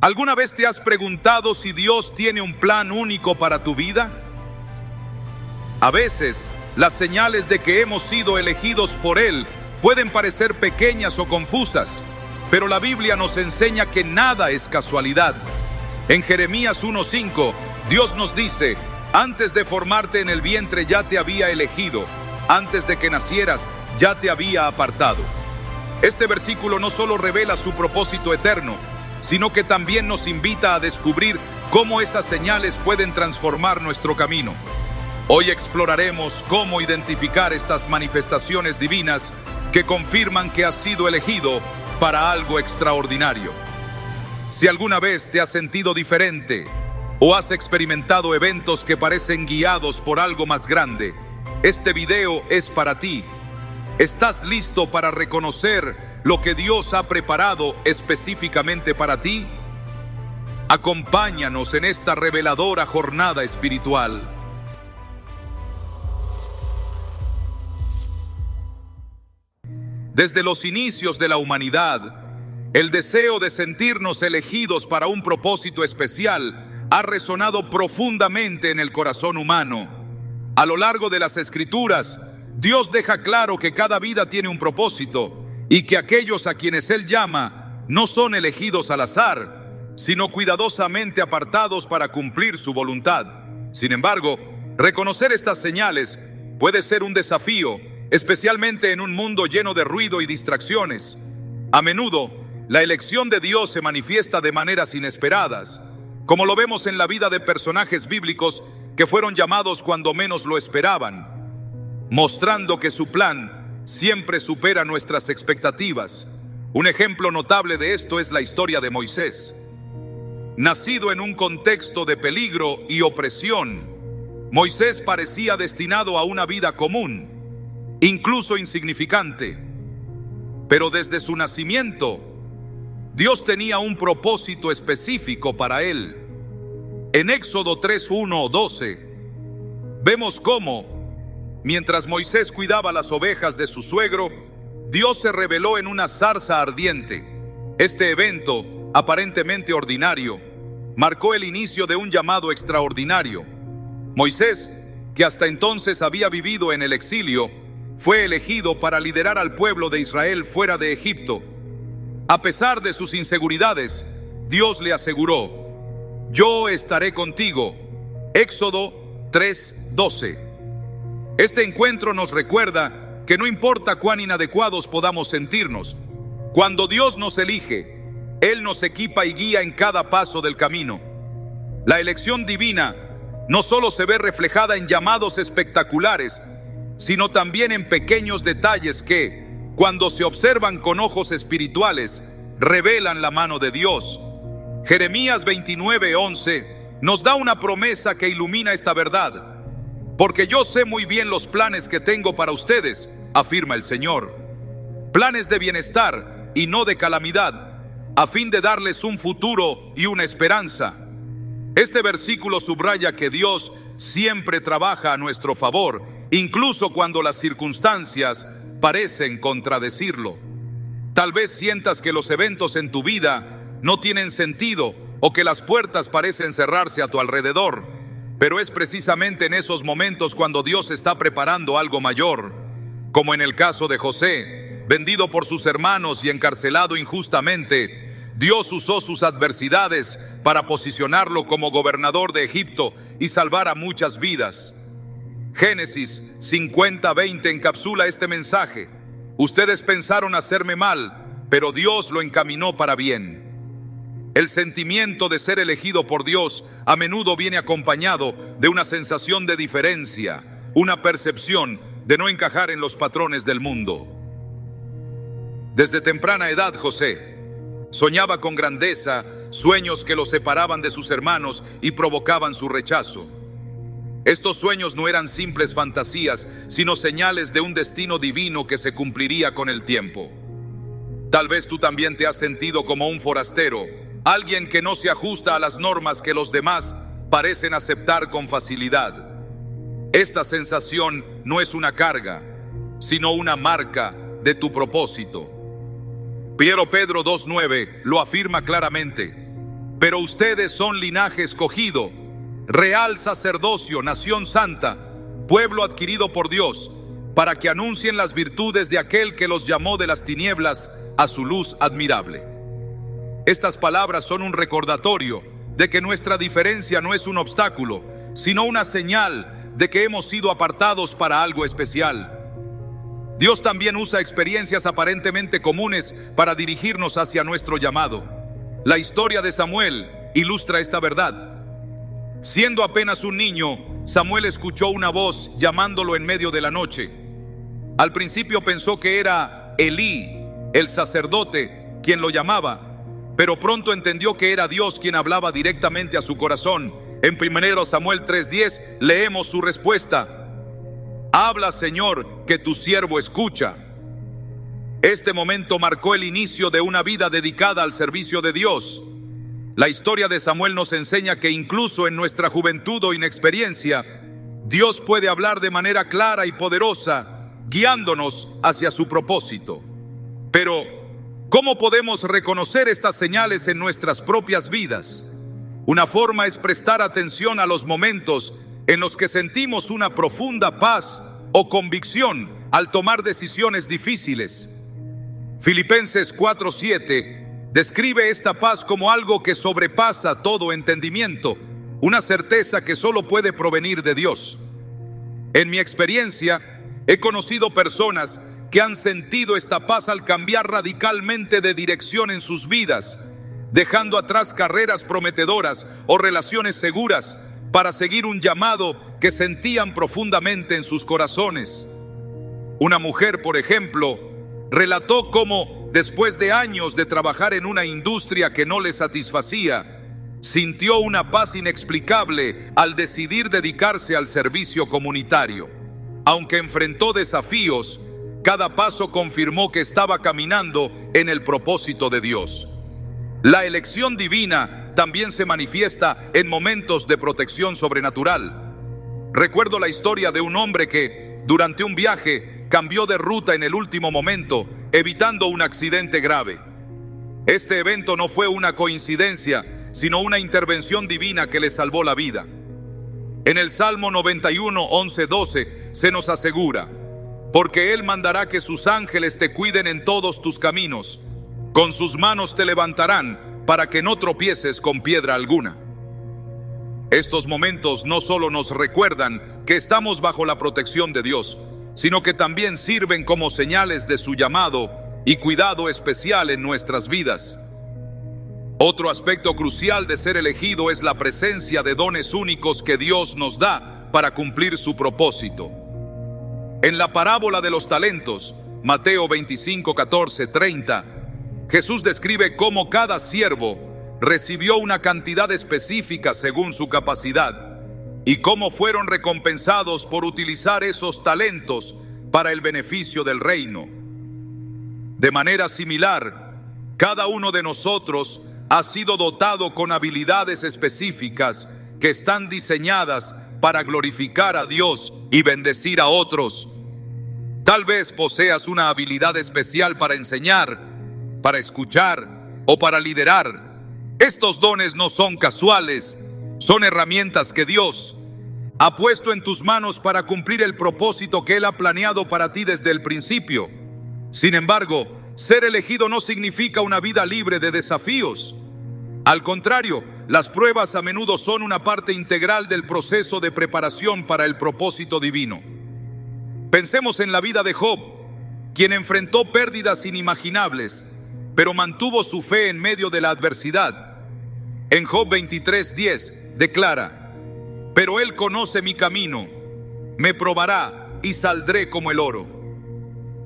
¿Alguna vez te has preguntado si Dios tiene un plan único para tu vida? A veces, las señales de que hemos sido elegidos por Él pueden parecer pequeñas o confusas, pero la Biblia nos enseña que nada es casualidad. En Jeremías 1:5, Dios nos dice: antes de formarte en el vientre ya te había elegido, antes de que nacieras ya te había apartado. Este versículo no solo revela su propósito eterno, sino que también nos invita a descubrir cómo esas señales pueden transformar nuestro camino. Hoy exploraremos cómo identificar estas manifestaciones divinas que confirman que has sido elegido para algo extraordinario. Si alguna vez te has sentido diferente o has experimentado eventos que parecen guiados por algo más grande, este video es para ti. ¿Estás listo para reconocer lo que Dios ha preparado específicamente para ti? Acompáñanos en esta reveladora jornada espiritual. Desde los inicios de la humanidad, el deseo de sentirnos elegidos para un propósito especial ha resonado profundamente en el corazón humano. A lo largo de las Escrituras, Dios deja claro que cada vida tiene un propósito y que aquellos a quienes Él llama no son elegidos al azar, sino cuidadosamente apartados para cumplir su voluntad. Sin embargo, reconocer estas señales puede ser un desafío, especialmente en un mundo lleno de ruido y distracciones. A menudo, la elección de Dios se manifiesta de maneras inesperadas, como lo vemos en la vida de personajes bíblicos que fueron llamados cuando menos lo esperaban, mostrando que su plan siempre supera nuestras expectativas. Un ejemplo notable de esto es la historia de Moisés. Nacido en un contexto de peligro y opresión, Moisés parecía destinado a una vida común, incluso insignificante. Pero desde su nacimiento, Dios tenía un propósito específico para él. En Éxodo 3:1-12, vemos cómo, mientras Moisés cuidaba las ovejas de su suegro, Dios se reveló en una zarza ardiente. Este evento, aparentemente ordinario, marcó el inicio de un llamado extraordinario. Moisés, que hasta entonces había vivido en el exilio, fue elegido para liderar al pueblo de Israel fuera de Egipto. A pesar de sus inseguridades, Dios le aseguró: yo estaré contigo. Éxodo 3:12. Este encuentro nos recuerda que no importa cuán inadecuados podamos sentirnos, cuando Dios nos elige, Él nos equipa y guía en cada paso del camino. La elección divina no solo se ve reflejada en llamados espectaculares, sino también en pequeños detalles que, cuando se observan con ojos espirituales, revelan la mano de Dios. Jeremías 29:11 nos da una promesa que ilumina esta verdad. Porque yo sé muy bien los planes que tengo para ustedes, afirma el Señor. Planes de bienestar y no de calamidad, a fin de darles un futuro y una esperanza. Este versículo subraya que Dios siempre trabaja a nuestro favor, incluso cuando las circunstancias parecen contradecirlo. Tal vez sientas que los eventos en tu vida no tienen sentido o que las puertas parecen cerrarse a tu alrededor, pero es precisamente en esos momentos cuando Dios está preparando algo mayor. Como en el caso de José, vendido por sus hermanos y encarcelado injustamente, Dios usó sus adversidades para posicionarlo como gobernador de Egipto y salvar a muchas vidas. Génesis 50:20 encapsula este mensaje. Ustedes pensaron hacerme mal, pero Dios lo encaminó para bien. El sentimiento de ser elegido por Dios a menudo viene acompañado de una sensación de diferencia, una percepción de no encajar en los patrones del mundo. Desde temprana edad, José soñaba con grandeza, sueños que lo separaban de sus hermanos y provocaban su rechazo. Estos sueños no eran simples fantasías, sino señales de un destino divino que se cumpliría con el tiempo. Tal vez tú también te has sentido como un forastero, alguien que no se ajusta a las normas que los demás parecen aceptar con facilidad. Esta sensación no es una carga, sino una marca de tu propósito. Pedro 2:9 lo afirma claramente. Pero ustedes son linaje escogido, real sacerdocio, nación santa, pueblo adquirido por Dios, para que anuncien las virtudes de aquel que los llamó de las tinieblas a su luz admirable. Estas palabras son un recordatorio de que nuestra diferencia no es un obstáculo, sino una señal de que hemos sido apartados para algo especial. Dios también usa experiencias aparentemente comunes para dirigirnos hacia nuestro llamado. La historia de Samuel ilustra esta verdad. Siendo apenas un niño, Samuel escuchó una voz llamándolo en medio de la noche. Al principio pensó que era Elí, el sacerdote, quien lo llamaba, pero pronto entendió que era Dios quien hablaba directamente a su corazón. En 1 Samuel 3:10 leemos su respuesta: Habla, Señor, que tu siervo escucha. Este momento marcó el inicio de una vida dedicada al servicio de Dios. La historia de Samuel nos enseña que incluso en nuestra juventud o inexperiencia, Dios puede hablar de manera clara y poderosa, guiándonos hacia su propósito. Pero, ¿cómo podemos reconocer estas señales en nuestras propias vidas? Una forma es prestar atención a los momentos en los que sentimos una profunda paz o convicción al tomar decisiones difíciles. Filipenses 4:7 describe esta paz como algo que sobrepasa todo entendimiento, una certeza que solo puede provenir de Dios. En mi experiencia, he conocido personas que han sentido esta paz al cambiar radicalmente de dirección en sus vidas, dejando atrás carreras prometedoras o relaciones seguras para seguir un llamado que sentían profundamente en sus corazones. Una mujer, por ejemplo, relató cómo, después de años de trabajar en una industria que no le satisfacía, sintió una paz inexplicable al decidir dedicarse al servicio comunitario. Aunque enfrentó desafíos, cada paso confirmó que estaba caminando en el propósito de Dios. La elección divina también se manifiesta en momentos de protección sobrenatural. Recuerdo la historia de un hombre que, durante un viaje, cambió de ruta en el último momento, evitando un accidente grave. Este evento no fue una coincidencia, sino una intervención divina que le salvó la vida. En el Salmo 91, 11, 12 se nos asegura: porque Él mandará que sus ángeles te cuiden en todos tus caminos, con sus manos te levantarán para que no tropieces con piedra alguna. Estos momentos no solo nos recuerdan que estamos bajo la protección de Dios, sino que también sirven como señales de su llamado y cuidado especial en nuestras vidas. Otro aspecto crucial de ser elegido es la presencia de dones únicos que Dios nos da para cumplir su propósito. En la parábola de los talentos, Mateo 25, 14, 30, Jesús describe cómo cada siervo recibió una cantidad específica según su capacidad y cómo fueron recompensados por utilizar esos talentos para el beneficio del reino. De manera similar, cada uno de nosotros ha sido dotado con habilidades específicas que están diseñadas para glorificar a Dios y bendecir a otros. Tal vez poseas una habilidad especial para enseñar, para escuchar o para liderar. Estos dones no son casuales, son herramientas que Dios ha puesto en tus manos para cumplir el propósito que Él ha planeado para ti desde el principio. Sin embargo, ser elegido no significa una vida libre de desafíos. Al contrario, las pruebas a menudo son una parte integral del proceso de preparación para el propósito divino. Pensemos en la vida de Job, quien enfrentó pérdidas inimaginables, pero mantuvo su fe en medio de la adversidad. En Job 23:10 declara: pero Él conoce mi camino, me probará y saldré como el oro.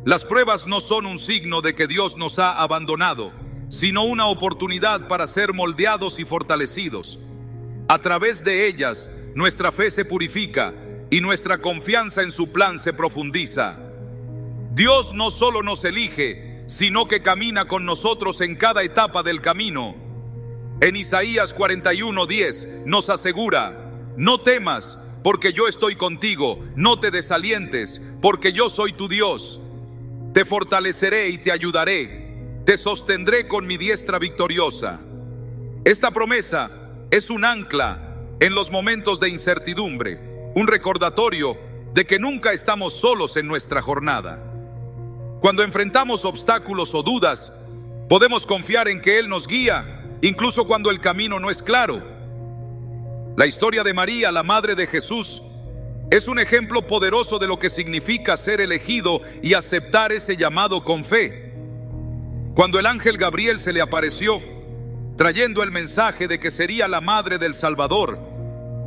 Las pruebas no son un signo de que Dios nos ha abandonado, sino una oportunidad para ser moldeados y fortalecidos. A través de ellas, nuestra fe se purifica y nuestra confianza en su plan se profundiza. Dios no solo nos elige, sino que camina con nosotros en cada etapa del camino. En Isaías 41:10 nos asegura: no temas, porque yo estoy contigo, no te desalientes, porque yo soy tu Dios. Te fortaleceré y te ayudaré, te sostendré con mi diestra victoriosa. Esta promesa es un ancla en los momentos de incertidumbre, un recordatorio de que nunca estamos solos en nuestra jornada. Cuando enfrentamos obstáculos o dudas, podemos confiar en que Él nos guía, incluso cuando el camino no es claro. La historia de María, la madre de Jesús, es un ejemplo poderoso de lo que significa ser elegido y aceptar ese llamado con fe. Cuando el ángel Gabriel se le apareció, trayendo el mensaje de que sería la madre del Salvador,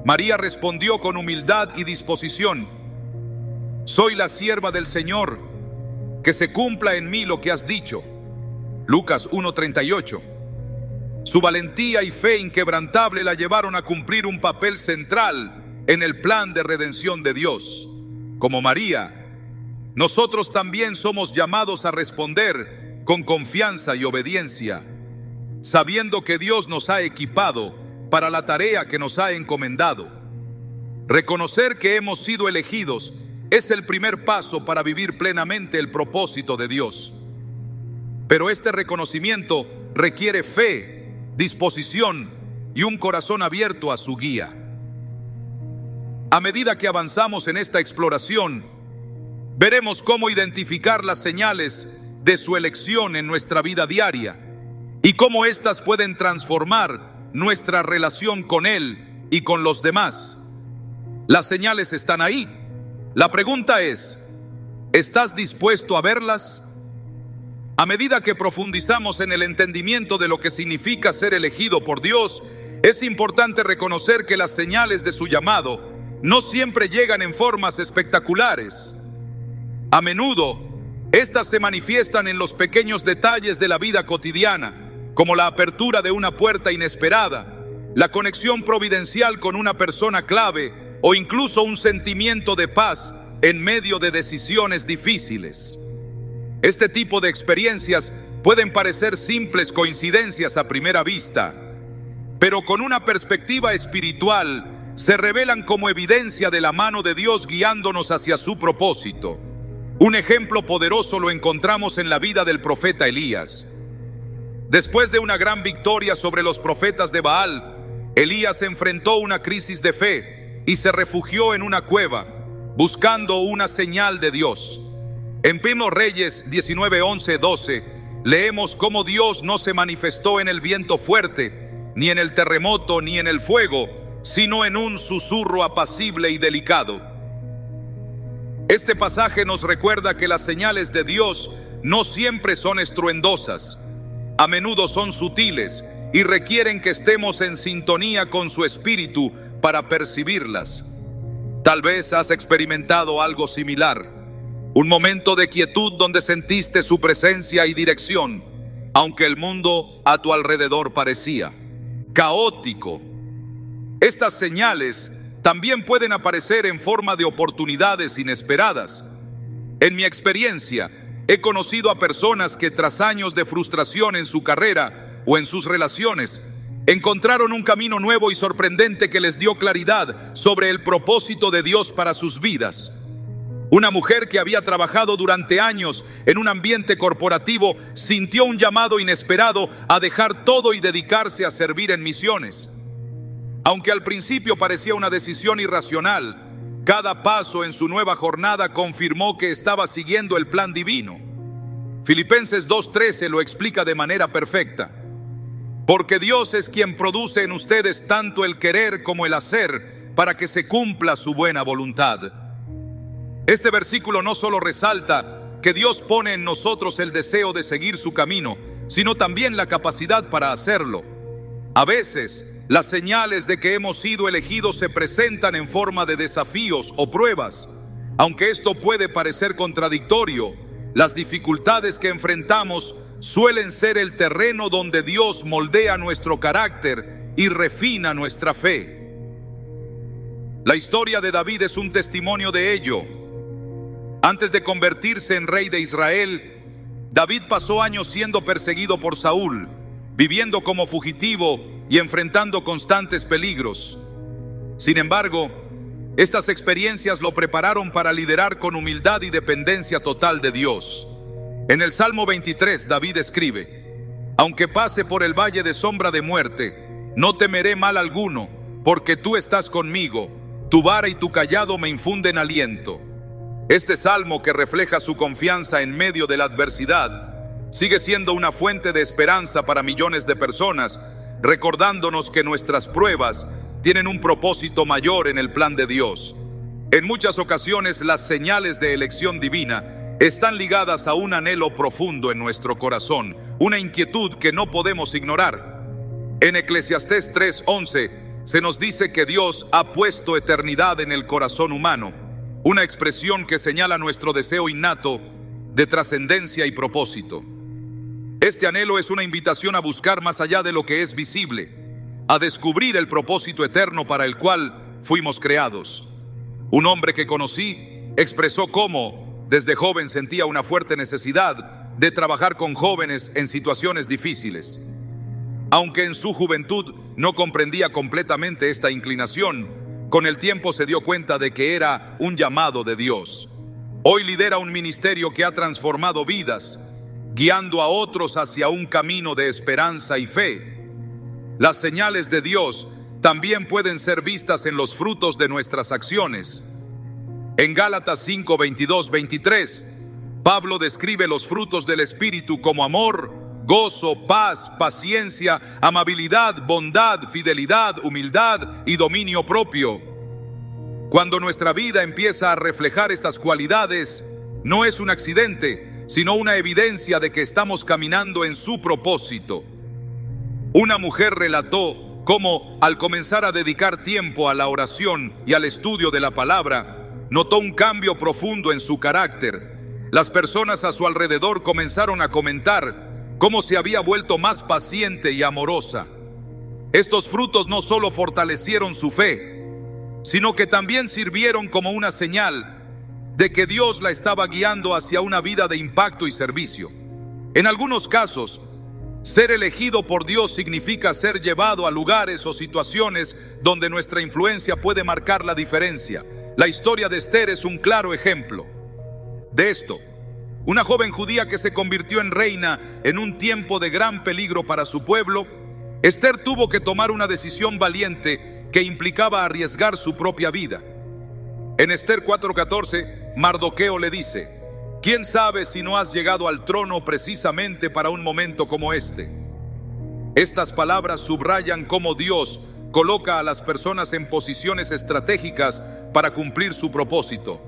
María respondió con humildad y disposición: «Soy la sierva del Señor, que se cumpla en mí lo que has dicho». Lucas 1:38. Su valentía y fe inquebrantable la llevaron a cumplir un papel central en el plan de redención de Dios. Como María, nosotros también somos llamados a responder con confianza y obediencia, sabiendo que Dios nos ha equipado para la tarea que nos ha encomendado. Reconocer que hemos sido elegidos es el primer paso para vivir plenamente el propósito de Dios. Pero este reconocimiento requiere fe, disposición y un corazón abierto a su guía. A medida que avanzamos en esta exploración, veremos cómo identificar las señales de su elección en nuestra vida diaria y cómo éstas pueden transformar nuestra relación con Él y con los demás. Las señales están ahí. La pregunta es, ¿estás dispuesto a verlas? A medida que profundizamos en el entendimiento de lo que significa ser elegido por Dios, es importante reconocer que las señales de su llamado no siempre llegan en formas espectaculares. A menudo, estas se manifiestan en los pequeños detalles de la vida cotidiana, como la apertura de una puerta inesperada, la conexión providencial con una persona clave o incluso un sentimiento de paz en medio de decisiones difíciles. Este tipo de experiencias pueden parecer simples coincidencias a primera vista, pero con una perspectiva espiritual se revelan como evidencia de la mano de Dios guiándonos hacia su propósito. Un ejemplo poderoso lo encontramos en la vida del profeta Elías. Después de una gran victoria sobre los profetas de Baal, Elías enfrentó una crisis de fe y se refugió en una cueva, buscando una señal de Dios. En 1 Reyes 19:11-12 leemos cómo Dios no se manifestó en el viento fuerte, ni en el terremoto, ni en el fuego, sino en un susurro apacible y delicado. Este pasaje nos recuerda que las señales de Dios no siempre son estruendosas. A menudo son sutiles y requieren que estemos en sintonía con su espíritu para percibirlas. Tal vez has experimentado algo similar. Un momento de quietud donde sentiste su presencia y dirección, aunque el mundo a tu alrededor parecía caótico. Estas señales también pueden aparecer en forma de oportunidades inesperadas. En mi experiencia, he conocido a personas que tras años de frustración en su carrera o en sus relaciones, encontraron un camino nuevo y sorprendente que les dio claridad sobre el propósito de Dios para sus vidas. Una mujer que había trabajado durante años en un ambiente corporativo sintió un llamado inesperado a dejar todo y dedicarse a servir en misiones. Aunque al principio parecía una decisión irracional, cada paso en su nueva jornada confirmó que estaba siguiendo el plan divino. Filipenses 2:13 lo explica de manera perfecta. Porque Dios es quien produce en ustedes tanto el querer como el hacer para que se cumpla su buena voluntad. Este versículo no solo resalta que Dios pone en nosotros el deseo de seguir su camino, sino también la capacidad para hacerlo. A veces, las señales de que hemos sido elegidos se presentan en forma de desafíos o pruebas. Aunque esto puede parecer contradictorio, las dificultades que enfrentamos suelen ser el terreno donde Dios moldea nuestro carácter y refina nuestra fe. La historia de David es un testimonio de ello. Antes de convertirse en rey de Israel, David pasó años siendo perseguido por Saúl, viviendo como fugitivo y enfrentando constantes peligros. Sin embargo, estas experiencias lo prepararon para liderar con humildad y dependencia total de Dios. En el Salmo 23, David escribe: aunque pase por el valle de sombra de muerte, No temeré mal alguno, porque tú estás conmigo. Tu vara y tu cayado me infunden aliento. Este salmo, que refleja su confianza en medio de la adversidad, sigue siendo una fuente de esperanza para millones de personas, recordándonos que nuestras pruebas tienen un propósito mayor en el plan de Dios. En muchas ocasiones, las señales de elección divina están ligadas a un anhelo profundo en nuestro corazón, una inquietud que no podemos ignorar. En Eclesiastés 3:11 se nos dice que Dios ha puesto eternidad en el corazón humano, una expresión que señala nuestro deseo innato de trascendencia y propósito. Este anhelo es una invitación a buscar más allá de lo que es visible, a descubrir el propósito eterno para el cual fuimos creados. Un hombre que conocí expresó cómo desde joven sentía una fuerte necesidad de trabajar con jóvenes en situaciones difíciles. Aunque en su juventud no comprendía completamente esta inclinación, con el tiempo se dio cuenta de que era un llamado de Dios. Hoy lidera un ministerio que ha transformado vidas, guiando a otros hacia un camino de esperanza y fe. Las señales de Dios también pueden ser vistas en los frutos de nuestras acciones. En Gálatas 5:22-23, Pablo describe los frutos del Espíritu como amor, gozo, paz, paciencia, amabilidad, bondad, fidelidad, humildad y dominio propio. Cuando nuestra vida empieza a reflejar estas cualidades, no es un accidente, sino una evidencia de que estamos caminando en su propósito. Una mujer relató cómo, al comenzar a dedicar tiempo a la oración y al estudio de la palabra, notó un cambio profundo en su carácter. Las personas a su alrededor comenzaron a comentar cómo se había vuelto más paciente y amorosa. Estos frutos no solo fortalecieron su fe, sino que también sirvieron como una señal de que Dios la estaba guiando hacia una vida de impacto y servicio. En algunos casos, ser elegido por Dios significa ser llevado a lugares o situaciones donde nuestra influencia puede marcar la diferencia. La historia de Esther es un claro ejemplo de esto. Una joven judía que se convirtió en reina en un tiempo de gran peligro para su pueblo. Esther tuvo que tomar una decisión valiente que implicaba arriesgar su propia vida. En Esther 4:14, Mardoqueo le dice: ¿quién sabe si no has llegado al trono precisamente para un momento como este? Estas palabras subrayan cómo Dios coloca a las personas en posiciones estratégicas para cumplir su propósito.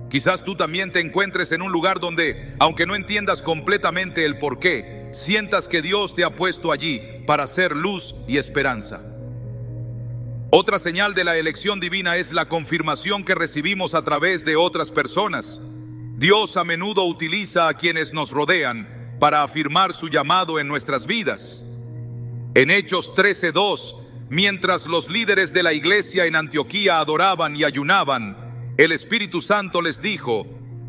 Quizás tú también te encuentres en un lugar donde, aunque no entiendas completamente el porqué, sientas que Dios te ha puesto allí para ser luz y esperanza. Otra señal de la elección divina es la confirmación que recibimos a través de otras personas. Dios a menudo utiliza a quienes nos rodean para afirmar su llamado en nuestras vidas. En Hechos 13:2, mientras los líderes de la iglesia en Antioquía adoraban y ayunaban, el Espíritu Santo les dijo: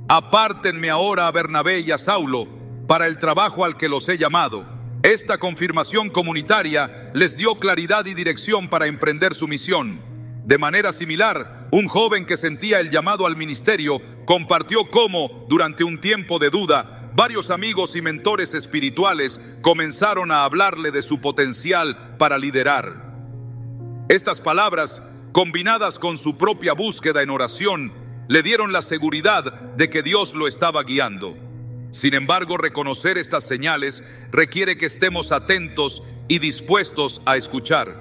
apártenme ahora a Bernabé y a Saulo para el trabajo al que los he llamado. Esta confirmación comunitaria les dio claridad y dirección para emprender su misión. De manera similar, un joven que sentía el llamado al ministerio compartió cómo, durante un tiempo de duda, varios amigos y mentores espirituales comenzaron a hablarle de su potencial para liderar. Estas palabras, combinadas con su propia búsqueda en oración, le dieron la seguridad de que Dios lo estaba guiando. Sin embargo, reconocer estas señales requiere que estemos atentos y dispuestos a escuchar.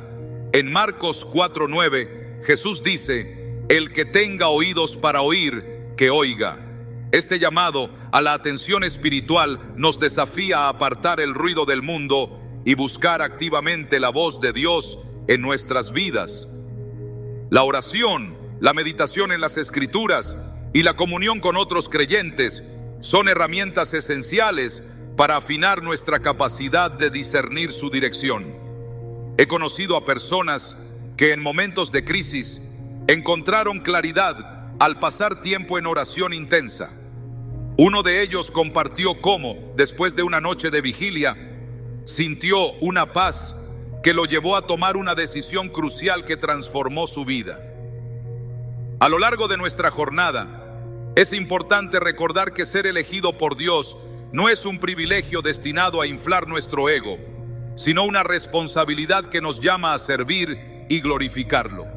En Marcos 4:9, Jesús dice: el que tenga oídos para oír, que oiga. Este llamado a la atención espiritual nos desafía a apartar el ruido del mundo y buscar activamente la voz de Dios en nuestras vidas. La oración, la meditación en las Escrituras y la comunión con otros creyentes son herramientas esenciales para afinar nuestra capacidad de discernir su dirección. He conocido a personas que en momentos de crisis encontraron claridad al pasar tiempo en oración intensa. Uno de ellos compartió cómo, después de una noche de vigilia, sintió una paz que lo llevó a tomar una decisión crucial que transformó su vida. A lo largo de nuestra jornada, es importante recordar que ser elegido por Dios no es un privilegio destinado a inflar nuestro ego. sino una responsabilidad que nos llama a servir y glorificarlo.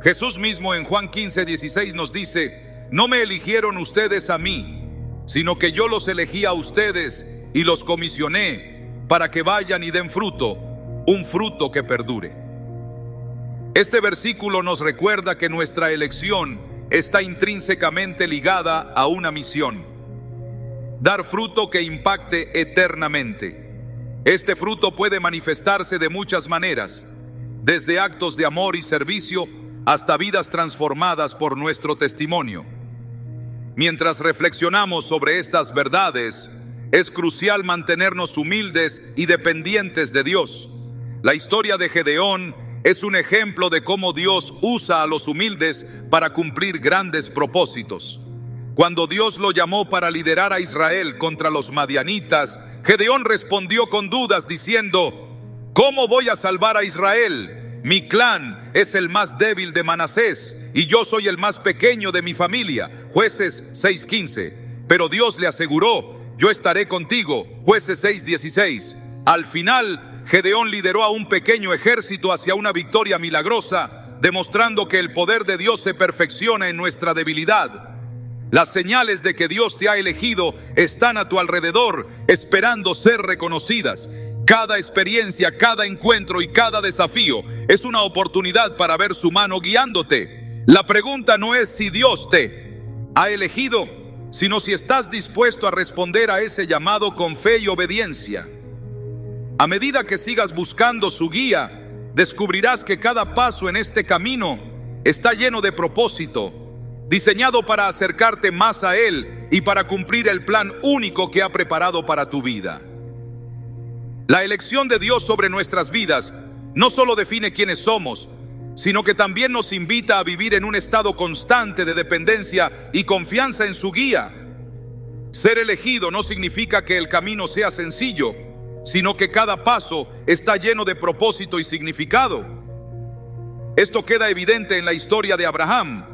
Jesús mismo en Juan 15:16 nos dice: no me eligieron ustedes a mí, sino que yo los elegí a ustedes y los comisioné para que vayan y den fruto, un fruto que perdure. Este versículo nos recuerda que nuestra elección está intrínsecamente ligada a una misión: dar fruto que impacte eternamente. Este fruto puede manifestarse de muchas maneras, desde actos de amor y servicio hasta vidas transformadas por nuestro testimonio. Mientras reflexionamos sobre estas verdades, es crucial mantenernos humildes y dependientes de Dios. La historia de Gedeón es un ejemplo de cómo Dios usa a los humildes para cumplir grandes propósitos. Cuando Dios lo llamó para liderar a Israel contra los madianitas, Gedeón respondió con dudas diciendo: ¿cómo voy a salvar a Israel? Mi clan es el más débil de Manasés y yo soy el más pequeño de mi familia. Jueces 6:15. Pero Dios le aseguró: yo estaré contigo. Jueces 6:16. Al final, Gedeón lideró a un pequeño ejército hacia una victoria milagrosa, demostrando que el poder de Dios se perfecciona en nuestra debilidad. Las señales de que Dios te ha elegido están a tu alrededor, esperando ser reconocidas. Cada experiencia, cada encuentro y cada desafío es una oportunidad para ver su mano guiándote. La pregunta no es si Dios te ha elegido, sino si estás dispuesto a responder a ese llamado con fe y obediencia. A medida que sigas buscando su guía, descubrirás que cada paso en este camino está lleno de propósito, diseñado para acercarte más a Él y para cumplir el plan único que ha preparado para tu vida. La elección de Dios sobre nuestras vidas no solo define quiénes somos, sino que también nos invita a vivir en un estado constante de dependencia y confianza en su guía. Ser elegido no significa que el camino sea sencillo, sino que cada paso está lleno de propósito y significado. Esto queda evidente en la historia de Abraham,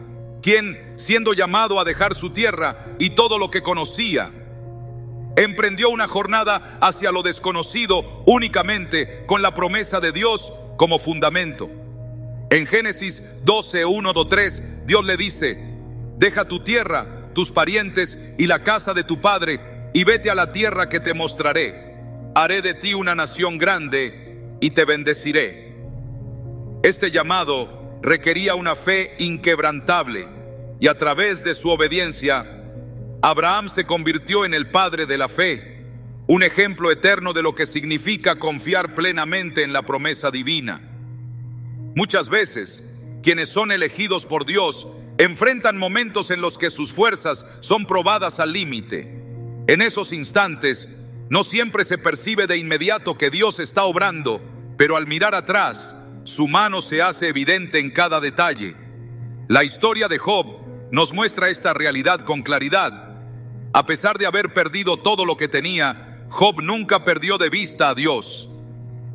quien, siendo llamado a dejar su tierra y todo lo que conocía, emprendió una jornada hacia lo desconocido únicamente con la promesa de Dios como fundamento. En Génesis 12:1-3, Dios le dice: deja tu tierra, tus parientes y la casa de tu padre y vete a la tierra que te mostraré. Haré de ti una nación grande y te bendeciré. Este llamado requería una fe inquebrantable, y a través de su obediencia, Abraham se convirtió en el padre de la fe, un ejemplo eterno de lo que significa confiar plenamente en la promesa divina. Muchas veces, quienes son elegidos por Dios enfrentan momentos en los que sus fuerzas son probadas al límite. En esos instantes, no siempre se percibe de inmediato que Dios está obrando, pero al mirar atrás, su mano se hace evidente en cada detalle. La historia de Job nos muestra esta realidad con claridad. A pesar de haber perdido todo lo que tenía, Job nunca perdió de vista a Dios.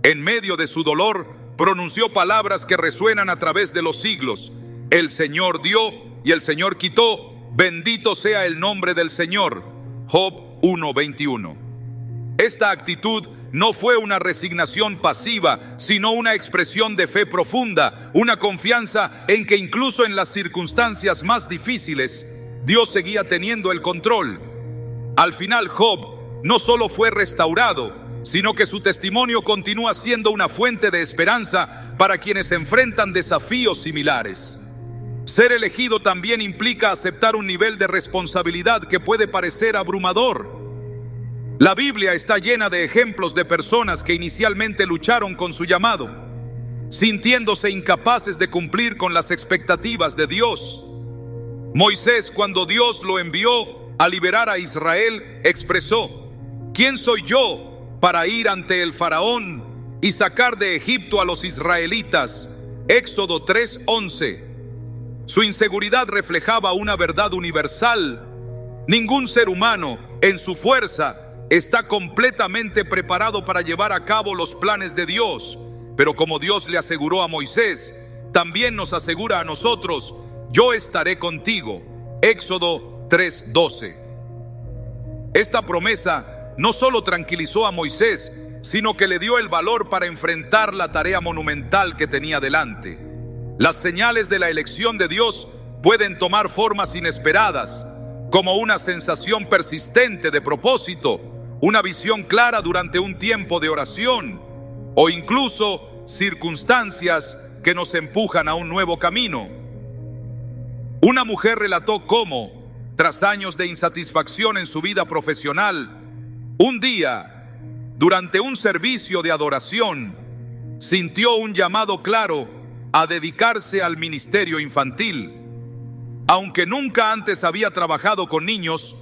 En medio de su dolor, pronunció palabras que resuenan a través de los siglos: el Señor dio y el Señor quitó, bendito sea el nombre del Señor. Job 1:21. Esta actitud no fue una resignación pasiva, sino una expresión de fe profunda, una confianza en que incluso en las circunstancias más difíciles, Dios seguía teniendo el control. Al final, Job no solo fue restaurado, sino que su testimonio continúa siendo una fuente de esperanza para quienes enfrentan desafíos similares. Ser elegido también implica aceptar un nivel de responsabilidad que puede parecer abrumador. La Biblia está llena de ejemplos de personas que inicialmente lucharon con su llamado, sintiéndose incapaces de cumplir con las expectativas de Dios. Moisés, cuando Dios lo envió a liberar a Israel, expresó: ¿quién soy yo para ir ante el faraón y sacar de Egipto a los israelitas? Éxodo 3:11. Su inseguridad reflejaba una verdad universal: ningún ser humano, en su fuerza, está completamente preparado para llevar a cabo los planes de Dios. Pero como Dios le aseguró a Moisés, también nos asegura a nosotros: yo estaré contigo. Éxodo 3:12. Esta promesa no solo tranquilizó a Moisés, sino que le dio el valor para enfrentar la tarea monumental que tenía delante. Las señales de la elección de Dios pueden tomar formas inesperadas, como una sensación persistente de propósito, una visión clara durante un tiempo de oración, o incluso circunstancias que nos empujan a un nuevo camino. Una mujer relató cómo, tras años de insatisfacción en su vida profesional, un día, durante un servicio de adoración, sintió un llamado claro a dedicarse al ministerio infantil. Aunque nunca antes había trabajado con niños,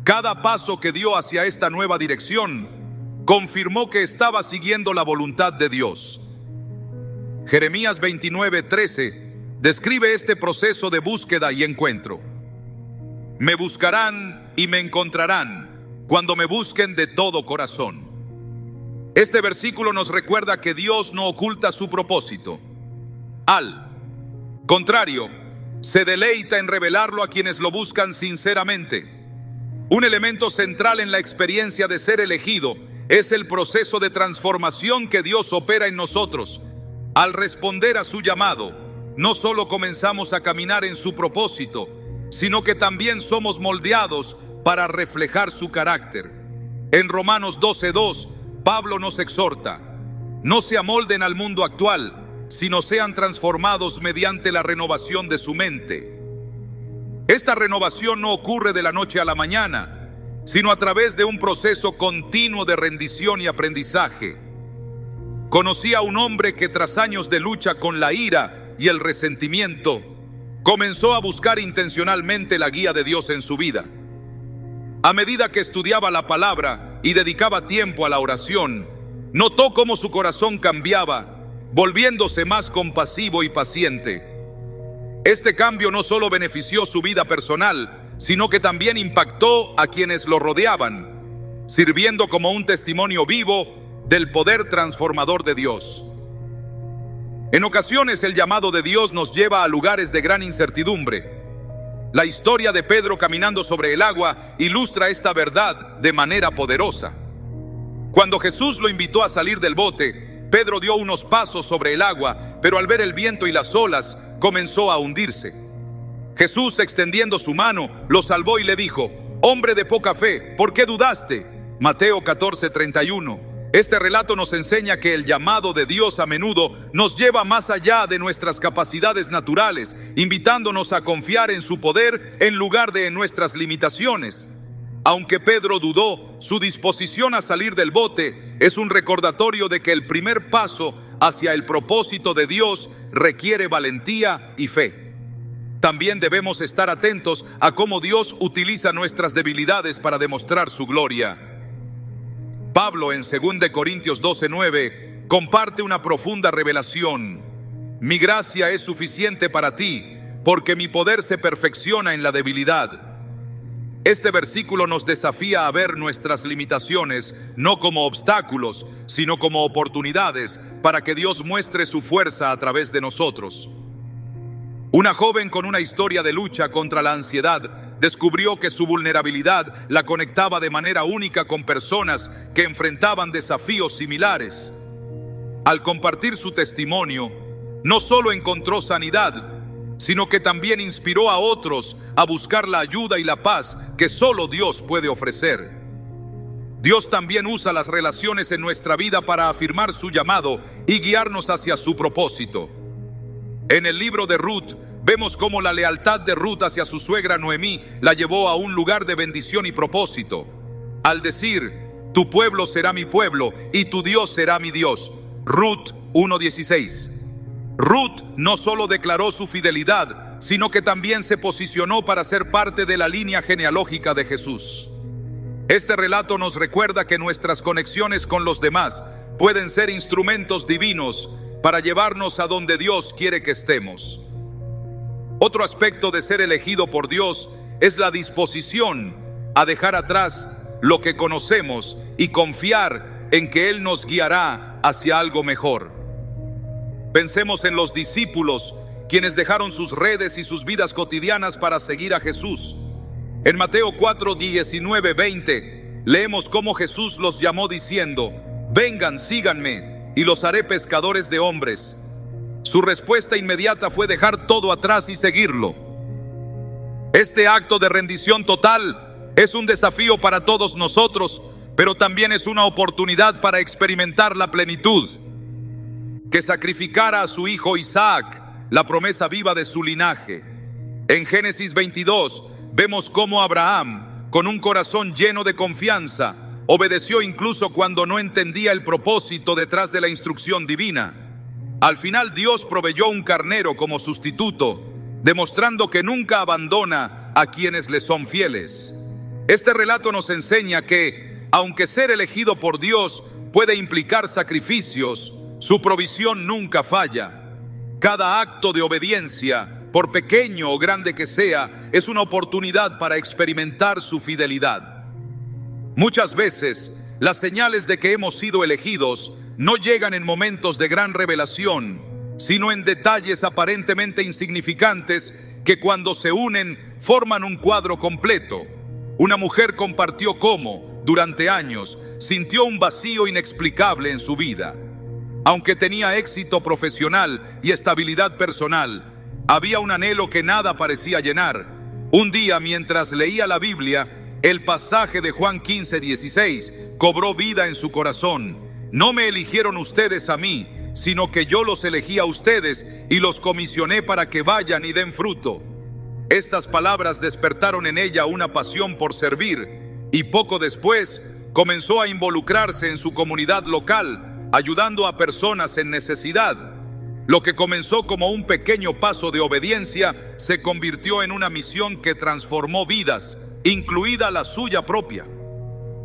cada paso que dio hacia esta nueva dirección confirmó que estaba siguiendo la voluntad de Dios. Jeremías 29:13 describe este proceso de búsqueda y encuentro. Me buscarán y me encontrarán cuando me busquen de todo corazón. Este versículo nos recuerda que Dios no oculta su propósito. Al contrario, se deleita en revelarlo a quienes lo buscan sinceramente. Un elemento central en la experiencia de ser elegido es el proceso de transformación que Dios opera en nosotros. Al responder a su llamado, no solo comenzamos a caminar en su propósito, sino que también somos moldeados para reflejar su carácter. En Romanos 12:2, Pablo nos exhorta: no se amolden al mundo actual, sino sean transformados mediante la renovación de su mente. Esta renovación no ocurre de la noche a la mañana, sino a través de un proceso continuo de rendición y aprendizaje. Conocí a un hombre que tras años de lucha con la ira y el resentimiento, comenzó a buscar intencionalmente la guía de Dios en su vida. A medida que estudiaba la palabra y dedicaba tiempo a la oración, notó cómo su corazón cambiaba, volviéndose más compasivo y paciente. Este cambio no solo benefició su vida personal, sino que también impactó a quienes lo rodeaban, sirviendo como un testimonio vivo del poder transformador de Dios. En ocasiones el llamado de Dios nos lleva a lugares de gran incertidumbre. La historia de Pedro caminando sobre el agua ilustra esta verdad de manera poderosa. Cuando Jesús lo invitó a salir del bote, Pedro dio unos pasos sobre el agua, pero al ver el viento y las olas, comenzó a hundirse. Jesús, extendiendo su mano, lo salvó y le dijo: hombre de poca fe, ¿por qué dudaste? Mateo 14:31. Este relato nos enseña que el llamado de Dios a menudo nos lleva más allá de nuestras capacidades naturales, invitándonos a confiar en su poder en lugar de en nuestras limitaciones. Aunque Pedro dudó, su disposición a salir del bote es un recordatorio de que el primer paso hacia el propósito de Dios requiere valentía y fe. También debemos estar atentos a cómo Dios utiliza nuestras debilidades para demostrar su gloria. Pablo en 2 Corintios 12:9 comparte una profunda revelación. Mi gracia es suficiente para ti, porque mi poder se perfecciona en la debilidad. Este versículo nos desafía a ver nuestras limitaciones no como obstáculos, sino como oportunidades para que Dios muestre su fuerza a través de nosotros. Una joven con una historia de lucha contra la ansiedad descubrió que su vulnerabilidad la conectaba de manera única con personas que enfrentaban desafíos similares. Al compartir su testimonio, no solo encontró sanidad, sino que también inspiró a otros a buscar la ayuda y la paz que solo Dios puede ofrecer. Dios también usa las relaciones en nuestra vida para afirmar su llamado y guiarnos hacia su propósito. En el libro de Ruth, vemos cómo la lealtad de Ruth hacia su suegra Noemí la llevó a un lugar de bendición y propósito. Al decir: tu pueblo será mi pueblo y tu Dios será mi Dios. Ruth 1:16. Ruth no solo declaró su fidelidad, sino que también se posicionó para ser parte de la línea genealógica de Jesús. Este relato nos recuerda que nuestras conexiones con los demás pueden ser instrumentos divinos para llevarnos a donde Dios quiere que estemos. Otro aspecto de ser elegido por Dios es la disposición a dejar atrás lo que conocemos y confiar en que Él nos guiará hacia algo mejor. Pensemos en los discípulos, quienes dejaron sus redes y sus vidas cotidianas para seguir a Jesús. En Mateo 4:19-20 leemos cómo Jesús los llamó diciendo: vengan, síganme, y los haré pescadores de hombres. Su respuesta inmediata fue dejar todo atrás y seguirlo. Este acto de rendición total es un desafío para todos nosotros, pero también es una oportunidad para experimentar la plenitud. Que sacrificara a su hijo Isaac, la promesa viva de su linaje. En Génesis 22 vemos cómo Abraham, con un corazón lleno de confianza, obedeció incluso cuando no entendía el propósito detrás de la instrucción divina. Al final Dios proveyó un carnero como sustituto, demostrando que nunca abandona a quienes le son fieles. Este relato nos enseña que, aunque ser elegido por Dios puede implicar sacrificios, su provisión nunca falla. Cada acto de obediencia, por pequeño o grande que sea, es una oportunidad para experimentar su fidelidad. Muchas veces, las señales de que hemos sido elegidos no llegan en momentos de gran revelación, sino en detalles aparentemente insignificantes que cuando se unen forman un cuadro completo. Una mujer compartió cómo, durante años, sintió un vacío inexplicable en su vida. Aunque tenía éxito profesional y estabilidad personal, había un anhelo que nada parecía llenar. Un día, mientras leía la Biblia, el pasaje de Juan 15:16 cobró vida en su corazón. No me eligieron ustedes a mí, sino que yo los elegí a ustedes y los comisioné para que vayan y den fruto. Estas palabras despertaron en ella una pasión por servir y poco después comenzó a involucrarse en su comunidad local, ayudando a personas en necesidad. Lo que comenzó como un pequeño paso de obediencia se convirtió en una misión que transformó vidas, incluida la suya propia.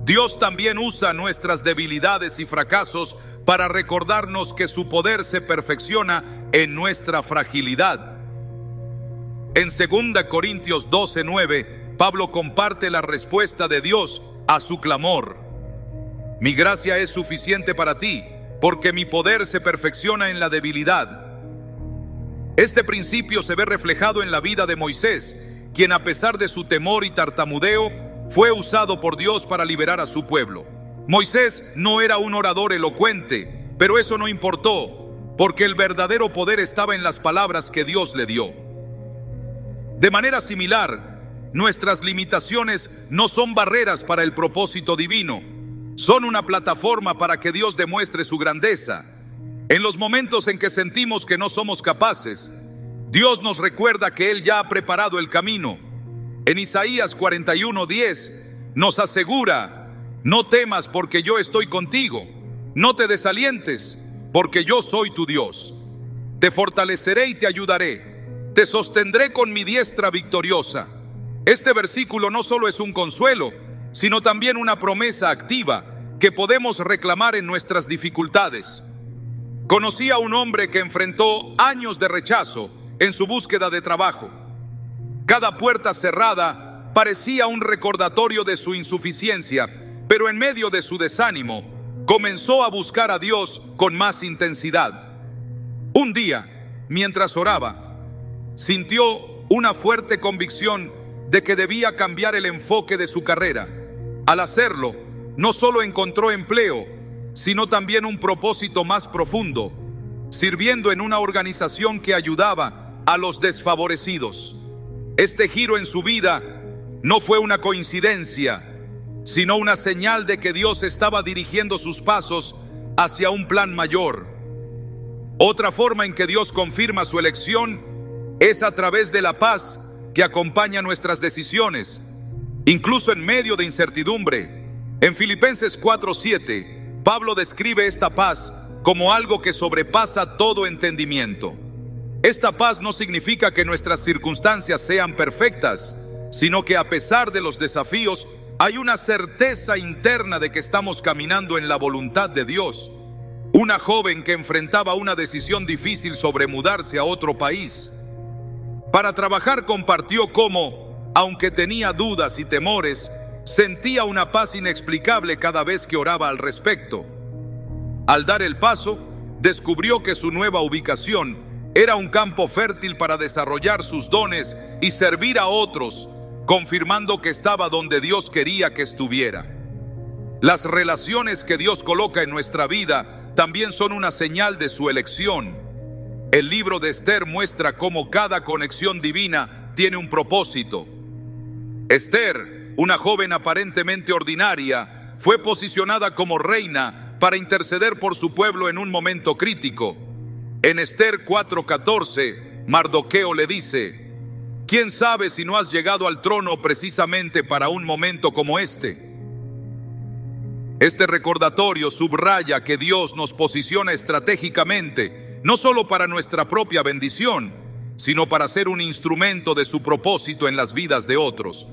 Dios también usa nuestras debilidades y fracasos para recordarnos que su poder se perfecciona en nuestra fragilidad. En 2 Corintios 12:9, Pablo comparte la respuesta de Dios a su clamor. Mi gracia es suficiente para ti, porque mi poder se perfecciona en la debilidad. Este principio se ve reflejado en la vida de Moisés, quien a pesar de su temor y tartamudeo, fue usado por Dios para liberar a su pueblo. Moisés no era un orador elocuente, pero eso no importó, porque el verdadero poder estaba en las palabras que Dios le dio. De manera similar, nuestras limitaciones no son barreras para el propósito divino, son una plataforma para que Dios demuestre su grandeza. En los momentos en que sentimos que no somos capaces, Dios nos recuerda que Él ya ha preparado el camino. En Isaías 41:10 nos asegura: no temas porque yo estoy contigo, no te desalientes porque yo soy tu Dios. Te fortaleceré y te ayudaré, te sostendré con mi diestra victoriosa. Este versículo no solo es un consuelo, sino también una promesa activa que podemos reclamar en nuestras dificultades. Conocí a un hombre que enfrentó años de rechazo en su búsqueda de trabajo. Cada puerta cerrada parecía un recordatorio de su insuficiencia, pero en medio de su desánimo, comenzó a buscar a Dios con más intensidad. Un día, mientras oraba, sintió una fuerte convicción de que debía cambiar el enfoque de su carrera. Al hacerlo, no solo encontró empleo, sino también un propósito más profundo, sirviendo en una organización que ayudaba a los desfavorecidos. Este giro en su vida no fue una coincidencia, sino una señal de que Dios estaba dirigiendo sus pasos hacia un plan mayor. Otra forma en que Dios confirma su elección es a través de la paz que acompaña nuestras decisiones, incluso en medio de incertidumbre. En Filipenses 4:7, Pablo describe esta paz como algo que sobrepasa todo entendimiento. Esta paz no significa que nuestras circunstancias sean perfectas, sino que a pesar de los desafíos, hay una certeza interna de que estamos caminando en la voluntad de Dios. Una joven que enfrentaba una decisión difícil sobre mudarse a otro país. Para trabajar compartió cómo, aunque tenía dudas y temores, sentía una paz inexplicable cada vez que oraba al respecto. Al dar el paso, descubrió que su nueva ubicación era un campo fértil para desarrollar sus dones y servir a otros, confirmando que estaba donde Dios quería que estuviera. Las relaciones que Dios coloca en nuestra vida también son una señal de su elección. El libro de Esther muestra cómo cada conexión divina tiene un propósito. Esther, una joven aparentemente ordinaria, fue posicionada como reina para interceder por su pueblo en un momento crítico. En Esther 4:14, Mardoqueo le dice: ¿quién sabe si no has llegado al trono precisamente para un momento como este? Este recordatorio subraya que Dios nos posiciona estratégicamente, no solo para nuestra propia bendición, sino para ser un instrumento de su propósito en las vidas de otros.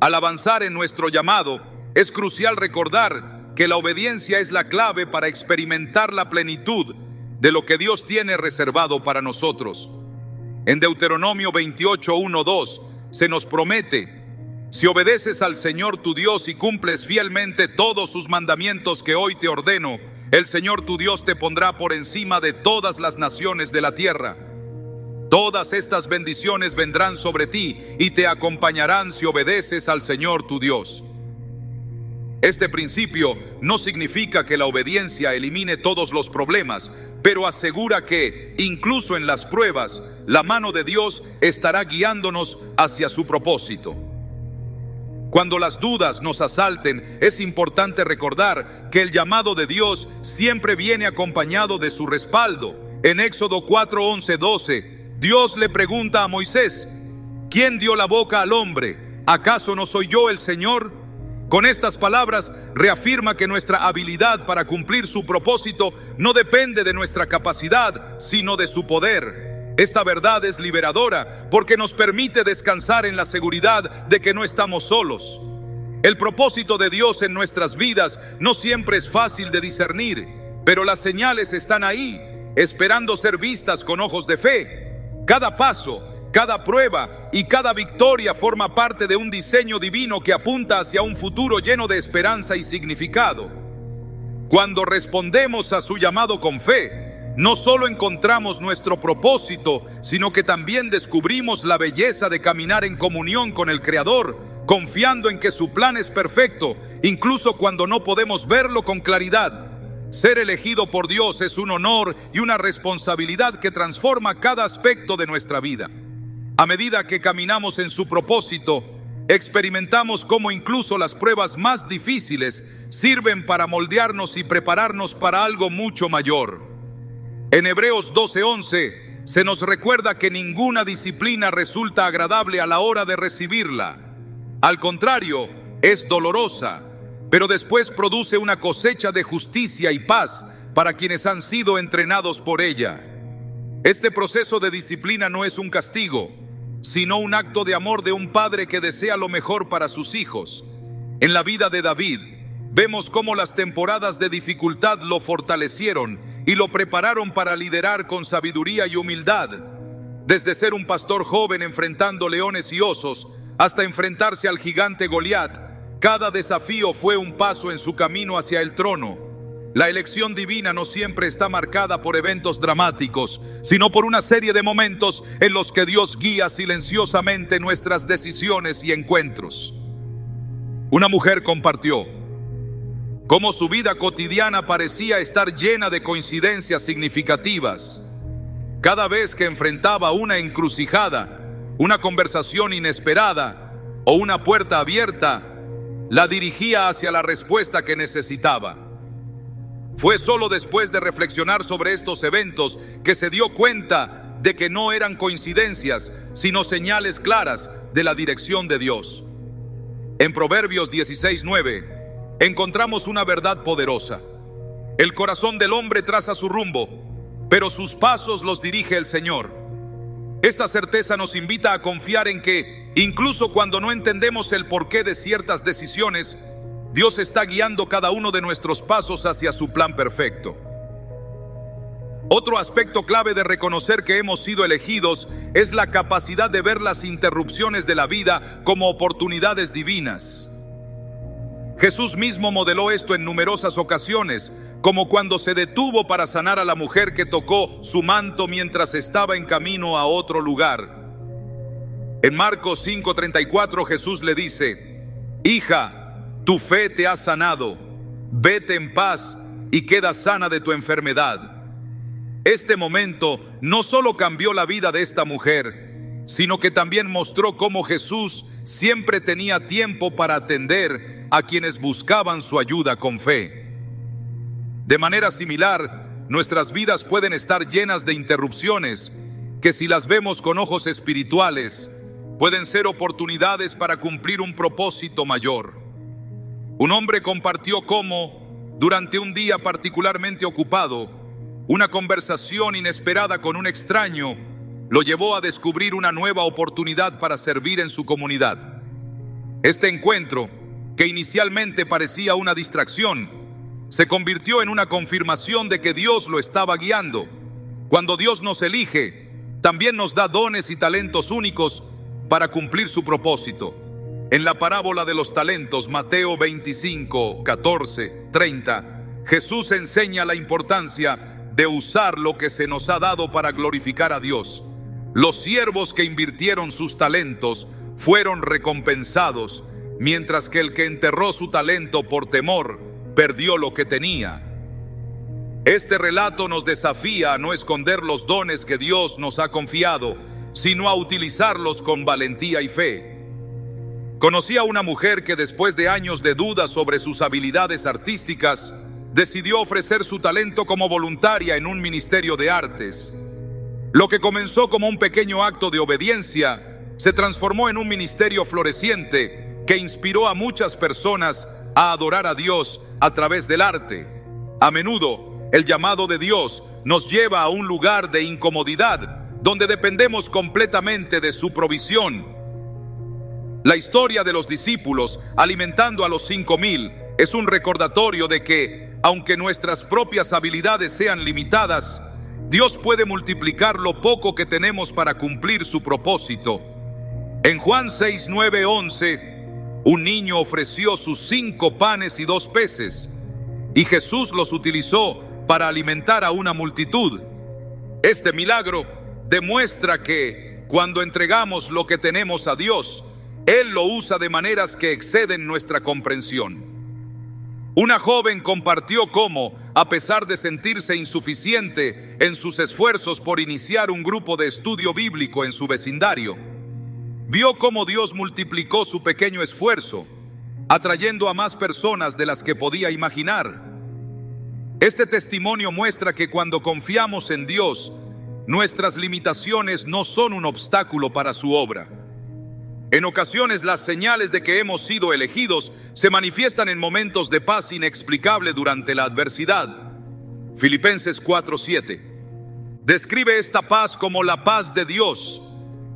Al avanzar en nuestro llamado, es crucial recordar que la obediencia es la clave para experimentar la plenitud de lo que Dios tiene reservado para nosotros. En Deuteronomio 28:1-2 se nos promete: si obedeces al Señor tu Dios y cumples fielmente todos sus mandamientos que hoy te ordeno, el Señor tu Dios te pondrá por encima de todas las naciones de la tierra. Todas estas bendiciones vendrán sobre ti y te acompañarán si obedeces al Señor tu Dios. Este principio no significa que la obediencia elimine todos los problemas, pero asegura que, incluso en las pruebas, la mano de Dios estará guiándonos hacia su propósito. Cuando las dudas nos asalten, es importante recordar que el llamado de Dios siempre viene acompañado de su respaldo. En Éxodo 4:11-12, Dios le pregunta a Moisés: ¿quién dio la boca al hombre? ¿Acaso no soy yo el Señor? Con estas palabras reafirma que nuestra habilidad para cumplir su propósito no depende de nuestra capacidad, sino de su poder. Esta verdad es liberadora porque nos permite descansar en la seguridad de que no estamos solos. El propósito de Dios en nuestras vidas no siempre es fácil de discernir, pero las señales están ahí, esperando ser vistas con ojos de fe. Cada paso, cada prueba y cada victoria forma parte de un diseño divino que apunta hacia un futuro lleno de esperanza y significado. Cuando respondemos a su llamado con fe, no solo encontramos nuestro propósito, sino que también descubrimos la belleza de caminar en comunión con el Creador, confiando en que su plan es perfecto, incluso cuando no podemos verlo con claridad. Ser elegido por Dios es un honor y una responsabilidad que transforma cada aspecto de nuestra vida. A medida que caminamos en su propósito, experimentamos cómo incluso las pruebas más difíciles sirven para moldearnos y prepararnos para algo mucho mayor. En Hebreos 12:11 se nos recuerda que ninguna disciplina resulta agradable a la hora de recibirla. Al contrario, es dolorosa, pero después produce una cosecha de justicia y paz para quienes han sido entrenados por ella. Este proceso de disciplina no es un castigo, sino un acto de amor de un padre que desea lo mejor para sus hijos. En la vida de David, vemos cómo las temporadas de dificultad lo fortalecieron y lo prepararon para liderar con sabiduría y humildad. Desde ser un pastor joven enfrentando leones y osos, hasta enfrentarse al gigante Goliat, cada desafío fue un paso en su camino hacia el trono. La elección divina no siempre está marcada por eventos dramáticos, sino por una serie de momentos en los que Dios guía silenciosamente nuestras decisiones y encuentros. Una mujer compartió cómo su vida cotidiana parecía estar llena de coincidencias significativas. Cada vez que enfrentaba una encrucijada, una conversación inesperada o una puerta abierta, la dirigía hacia la respuesta que necesitaba. Fue solo después de reflexionar sobre estos eventos que se dio cuenta de que no eran coincidencias, sino señales claras de la dirección de Dios. En Proverbios 16:9 encontramos una verdad poderosa. El corazón del hombre traza su rumbo, pero sus pasos los dirige el Señor. Esta certeza nos invita a confiar en que, incluso cuando no entendemos el porqué de ciertas decisiones, Dios está guiando cada uno de nuestros pasos hacia su plan perfecto. Otro aspecto clave de reconocer que hemos sido elegidos es la capacidad de ver las interrupciones de la vida como oportunidades divinas. Jesús mismo modeló esto en numerosas ocasiones, como cuando se detuvo para sanar a la mujer que tocó su manto mientras estaba en camino a otro lugar. En Marcos 5:34 Jesús le dice: Hija, tu fe te ha sanado, vete en paz y queda sana de tu enfermedad. Este momento no solo cambió la vida de esta mujer, sino que también mostró cómo Jesús siempre tenía tiempo para atender a quienes buscaban su ayuda con fe. De manera similar, nuestras vidas pueden estar llenas de interrupciones que, si las vemos con ojos espirituales, pueden ser oportunidades para cumplir un propósito mayor. Un hombre compartió cómo, durante un día particularmente ocupado, una conversación inesperada con un extraño lo llevó a descubrir una nueva oportunidad para servir en su comunidad. Este encuentro, que inicialmente parecía una distracción, se convirtió en una confirmación de que Dios lo estaba guiando. Cuando Dios nos elige, también nos da dones y talentos únicos para cumplir su propósito. En la parábola de los talentos, Mateo 25, 14, 30, Jesús enseña la importancia de usar lo que se nos ha dado para glorificar a Dios. Los siervos que invirtieron sus talentos fueron recompensados, mientras que el que enterró su talento por temor perdió lo que tenía. Este relato nos desafía a no esconder los dones que Dios nos ha confiado, sino a utilizarlos con valentía y fe. Conocí a una mujer que, después de años de dudas sobre sus habilidades artísticas, decidió ofrecer su talento como voluntaria en un ministerio de artes. Lo que comenzó como un pequeño acto de obediencia se transformó en un ministerio floreciente que inspiró a muchas personas a adorar a Dios a través del arte. A menudo, el llamado de Dios nos lleva a un lugar de incomodidad donde dependemos completamente de su provisión. La historia de los discípulos alimentando a los 5,000 es un recordatorio de que, aunque nuestras propias habilidades sean limitadas, Dios puede multiplicar lo poco que tenemos para cumplir su propósito. En Juan 6, 9, 11, un niño ofreció sus 5 panes y 2 peces, y Jesús los utilizó para alimentar a una multitud. Este milagro demuestra que, cuando entregamos lo que tenemos a Dios, Él lo usa de maneras que exceden nuestra comprensión. Una joven compartió cómo, a pesar de sentirse insuficiente en sus esfuerzos por iniciar un grupo de estudio bíblico en su vecindario, vio cómo Dios multiplicó su pequeño esfuerzo, atrayendo a más personas de las que podía imaginar. Este testimonio muestra que cuando confiamos en Dios, nuestras limitaciones no son un obstáculo para su obra. En ocasiones, las señales de que hemos sido elegidos se manifiestan en momentos de paz inexplicable durante la adversidad. Filipenses 4:7 describe esta paz como la paz de Dios,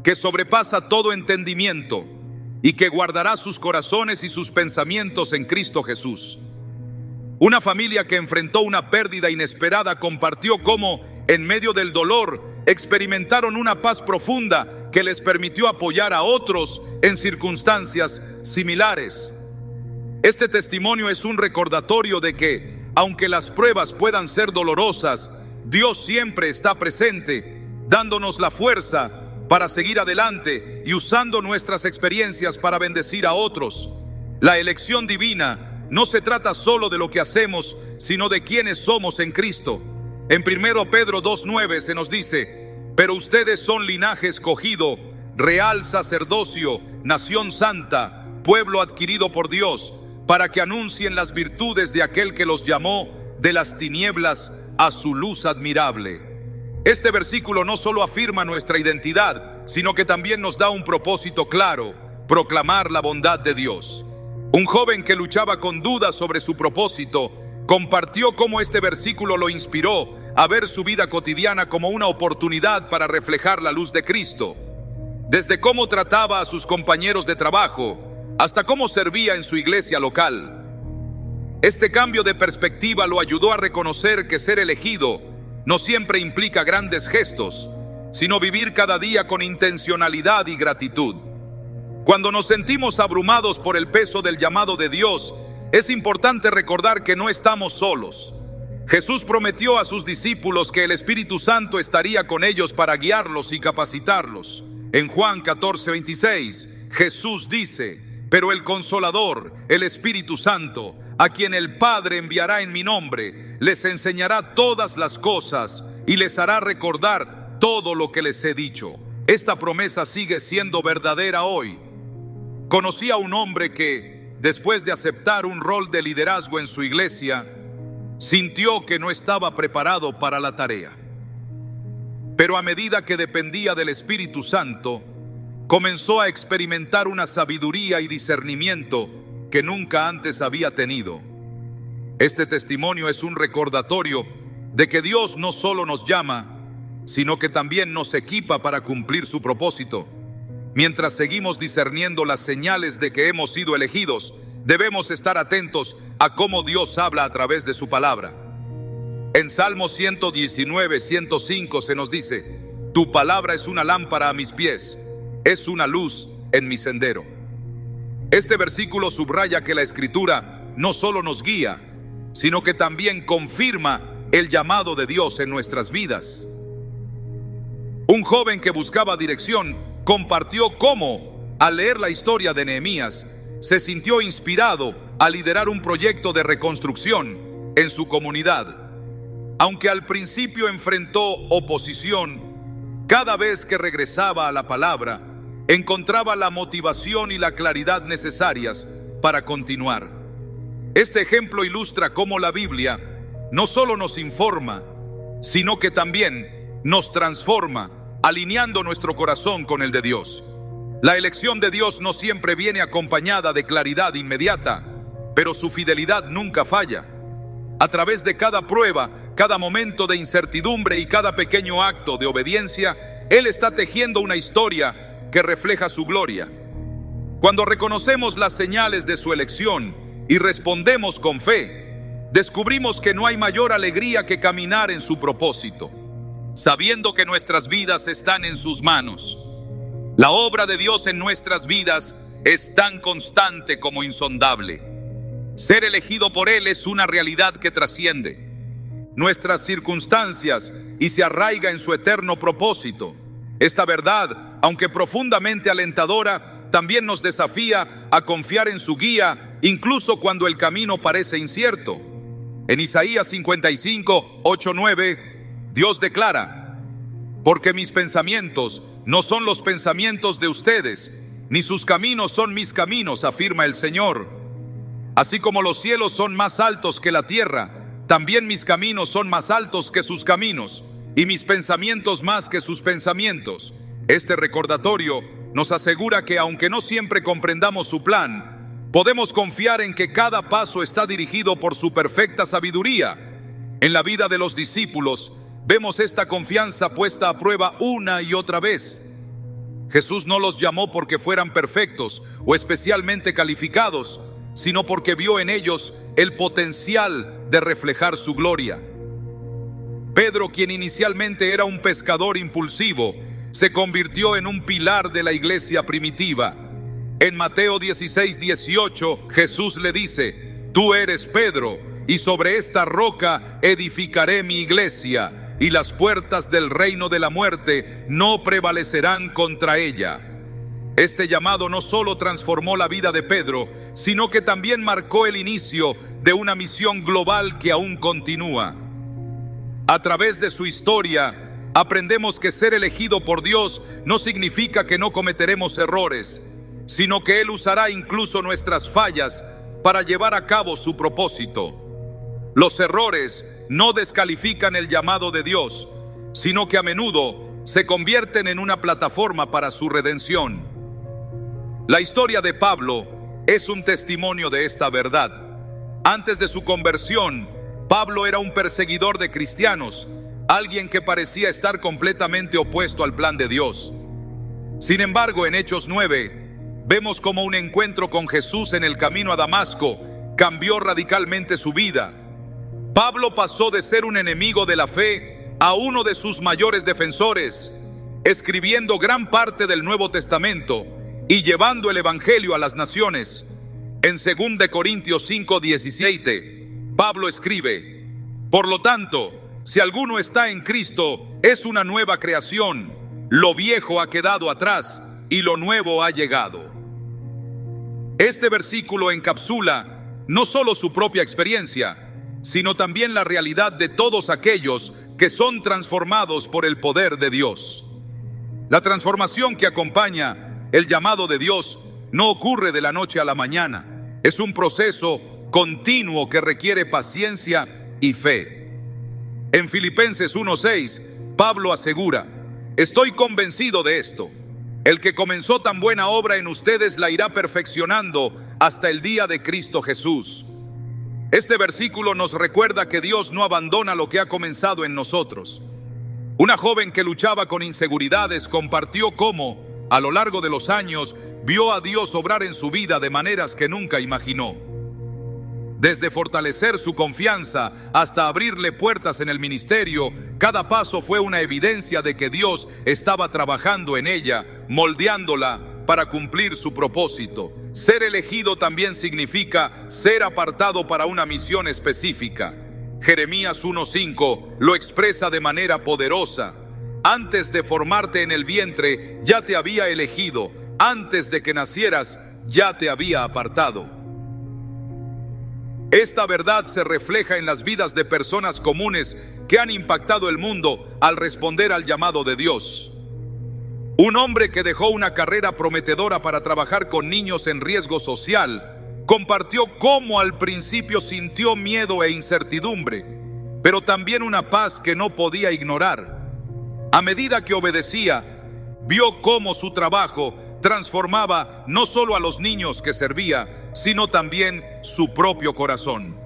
que sobrepasa todo entendimiento y que guardará sus corazones y sus pensamientos en Cristo Jesús. Una familia que enfrentó una pérdida inesperada compartió cómo, en medio del dolor, experimentaron una paz profunda que les permitió apoyar a otros en circunstancias similares. Este testimonio es un recordatorio de que, aunque las pruebas puedan ser dolorosas, Dios siempre está presente, dándonos la fuerza para seguir adelante y usando nuestras experiencias para bendecir a otros. La elección divina no se trata solo de lo que hacemos, sino de quienes somos en Cristo. En 1 Pedro 2:9 se nos dice: pero ustedes son linaje escogido, real sacerdocio, nación santa, pueblo adquirido por Dios, para que anuncien las virtudes de aquel que los llamó de las tinieblas a su luz admirable. Este versículo no solo afirma nuestra identidad, sino que también nos da un propósito claro: proclamar la bondad de Dios. Un joven que luchaba con dudas sobre su propósito compartió cómo este versículo lo inspiró a ver su vida cotidiana como una oportunidad para reflejar la luz de Cristo. Desde cómo trataba a sus compañeros de trabajo hasta cómo servía en su iglesia local. Este cambio de perspectiva lo ayudó a reconocer que ser elegido no siempre implica grandes gestos, sino vivir cada día con intencionalidad y gratitud. Cuando nos sentimos abrumados por el peso del llamado de Dios, es importante recordar que no estamos solos. Jesús prometió a sus discípulos que el Espíritu Santo estaría con ellos para guiarlos y capacitarlos. En Juan 14:26, Jesús dice: Pero el Consolador, el Espíritu Santo, a quien el Padre enviará en mi nombre, les enseñará todas las cosas y les hará recordar todo lo que les he dicho. Esta promesa sigue siendo verdadera hoy. Conocí a un hombre que, después de aceptar un rol de liderazgo en su iglesia, sintió que no estaba preparado para la tarea. Pero a medida que dependía del Espíritu Santo, comenzó a experimentar una sabiduría y discernimiento que nunca antes había tenido. Este testimonio es un recordatorio de que Dios no solo nos llama, sino que también nos equipa para cumplir su propósito. Mientras seguimos discerniendo las señales de que hemos sido elegidos, debemos estar atentos a cómo Dios habla a través de su palabra. En Salmo 119, 105 se nos dice: tu palabra es una lámpara a mis pies, es una luz en mi sendero. Este versículo subraya que la Escritura no solo nos guía, sino que también confirma el llamado de Dios en nuestras vidas. Un joven que buscaba dirección compartió cómo, al leer la historia de Nehemías, se sintió inspirado a liderar un proyecto de reconstrucción en su comunidad. Aunque al principio enfrentó oposición, cada vez que regresaba a la palabra, encontraba la motivación y la claridad necesarias para continuar. Este ejemplo ilustra cómo la Biblia no solo nos informa, sino que también nos transforma, alineando nuestro corazón con el de Dios. La elección de Dios no siempre viene acompañada de claridad inmediata, pero su fidelidad nunca falla. A través de cada prueba, cada momento de incertidumbre y cada pequeño acto de obediencia, Él está tejiendo una historia que refleja su gloria. Cuando reconocemos las señales de su elección y respondemos con fe, descubrimos que no hay mayor alegría que caminar en su propósito, sabiendo que nuestras vidas están en sus manos. La obra de Dios en nuestras vidas es tan constante como insondable. Ser elegido por Él es una realidad que trasciende nuestras circunstancias y se arraiga en su eterno propósito. Esta verdad, aunque profundamente alentadora, también nos desafía a confiar en su guía, incluso cuando el camino parece incierto. En Isaías 55, 8, 9, Dios declara: porque mis pensamientos no son los pensamientos de ustedes, ni sus caminos son mis caminos, afirma el Señor. Así como los cielos son más altos que la tierra, también mis caminos son más altos que sus caminos, y mis pensamientos más que sus pensamientos. Este recordatorio nos asegura que, aunque no siempre comprendamos su plan, podemos confiar en que cada paso está dirigido por su perfecta sabiduría. En la vida de los discípulos, vemos esta confianza puesta a prueba una y otra vez. Jesús no los llamó porque fueran perfectos o especialmente calificados, sino porque vio en ellos el potencial de reflejar su gloria. Pedro, quien inicialmente era un pescador impulsivo, se convirtió en un pilar de la iglesia primitiva. En Mateo 16, 18, Jesús le dice: tú eres Pedro, y sobre esta roca edificaré mi iglesia, y las puertas del reino de la muerte no prevalecerán contra ella. Este llamado no solo transformó la vida de Pedro, sino que también marcó el inicio de una misión global que aún continúa. A través de su historia, aprendemos que ser elegido por Dios no significa que no cometeremos errores, sino que Él usará incluso nuestras fallas para llevar a cabo su propósito. Los errores no descalifican el llamado de Dios, sino que a menudo se convierten en una plataforma para su redención. La historia de Pablo es un testimonio de esta verdad. Antes de su conversión, Pablo era un perseguidor de cristianos, alguien que parecía estar completamente opuesto al plan de Dios. Sin embargo, en Hechos 9, vemos cómo un encuentro con Jesús en el camino a Damasco cambió radicalmente su vida. Pablo pasó de ser un enemigo de la fe a uno de sus mayores defensores, escribiendo gran parte del Nuevo Testamento y llevando el Evangelio a las naciones. En 2 Corintios 5, 17, Pablo escribe: por lo tanto, si alguno está en Cristo, es una nueva creación. Lo viejo ha quedado atrás y lo nuevo ha llegado. Este versículo encapsula no solo su propia experiencia, sino también la realidad de todos aquellos que son transformados por el poder de Dios. La transformación que acompaña el llamado de Dios no ocurre de la noche a la mañana. Es un proceso continuo que requiere paciencia y fe. En Filipenses 1:6, Pablo asegura: estoy convencido de esto. El que comenzó tan buena obra en ustedes la irá perfeccionando hasta el día de Cristo Jesús. Este versículo nos recuerda que Dios no abandona lo que ha comenzado en nosotros. Una joven que luchaba con inseguridades compartió cómo, a lo largo de los años, vio a Dios obrar en su vida de maneras que nunca imaginó. Desde fortalecer su confianza hasta abrirle puertas en el ministerio, cada paso fue una evidencia de que Dios estaba trabajando en ella, moldeándola para cumplir su propósito. Ser elegido también significa ser apartado para una misión específica. Jeremías 1:5 lo expresa de manera poderosa: antes de formarte en el vientre ya te había elegido, antes de que nacieras ya te había apartado. Esta verdad se refleja en las vidas de personas comunes que han impactado el mundo al responder al llamado de Dios. Un hombre que dejó una carrera prometedora para trabajar con niños en riesgo social compartió cómo al principio sintió miedo e incertidumbre, pero también una paz que no podía ignorar. A medida que obedecía, vio cómo su trabajo transformaba no solo a los niños que servía, sino también su propio corazón.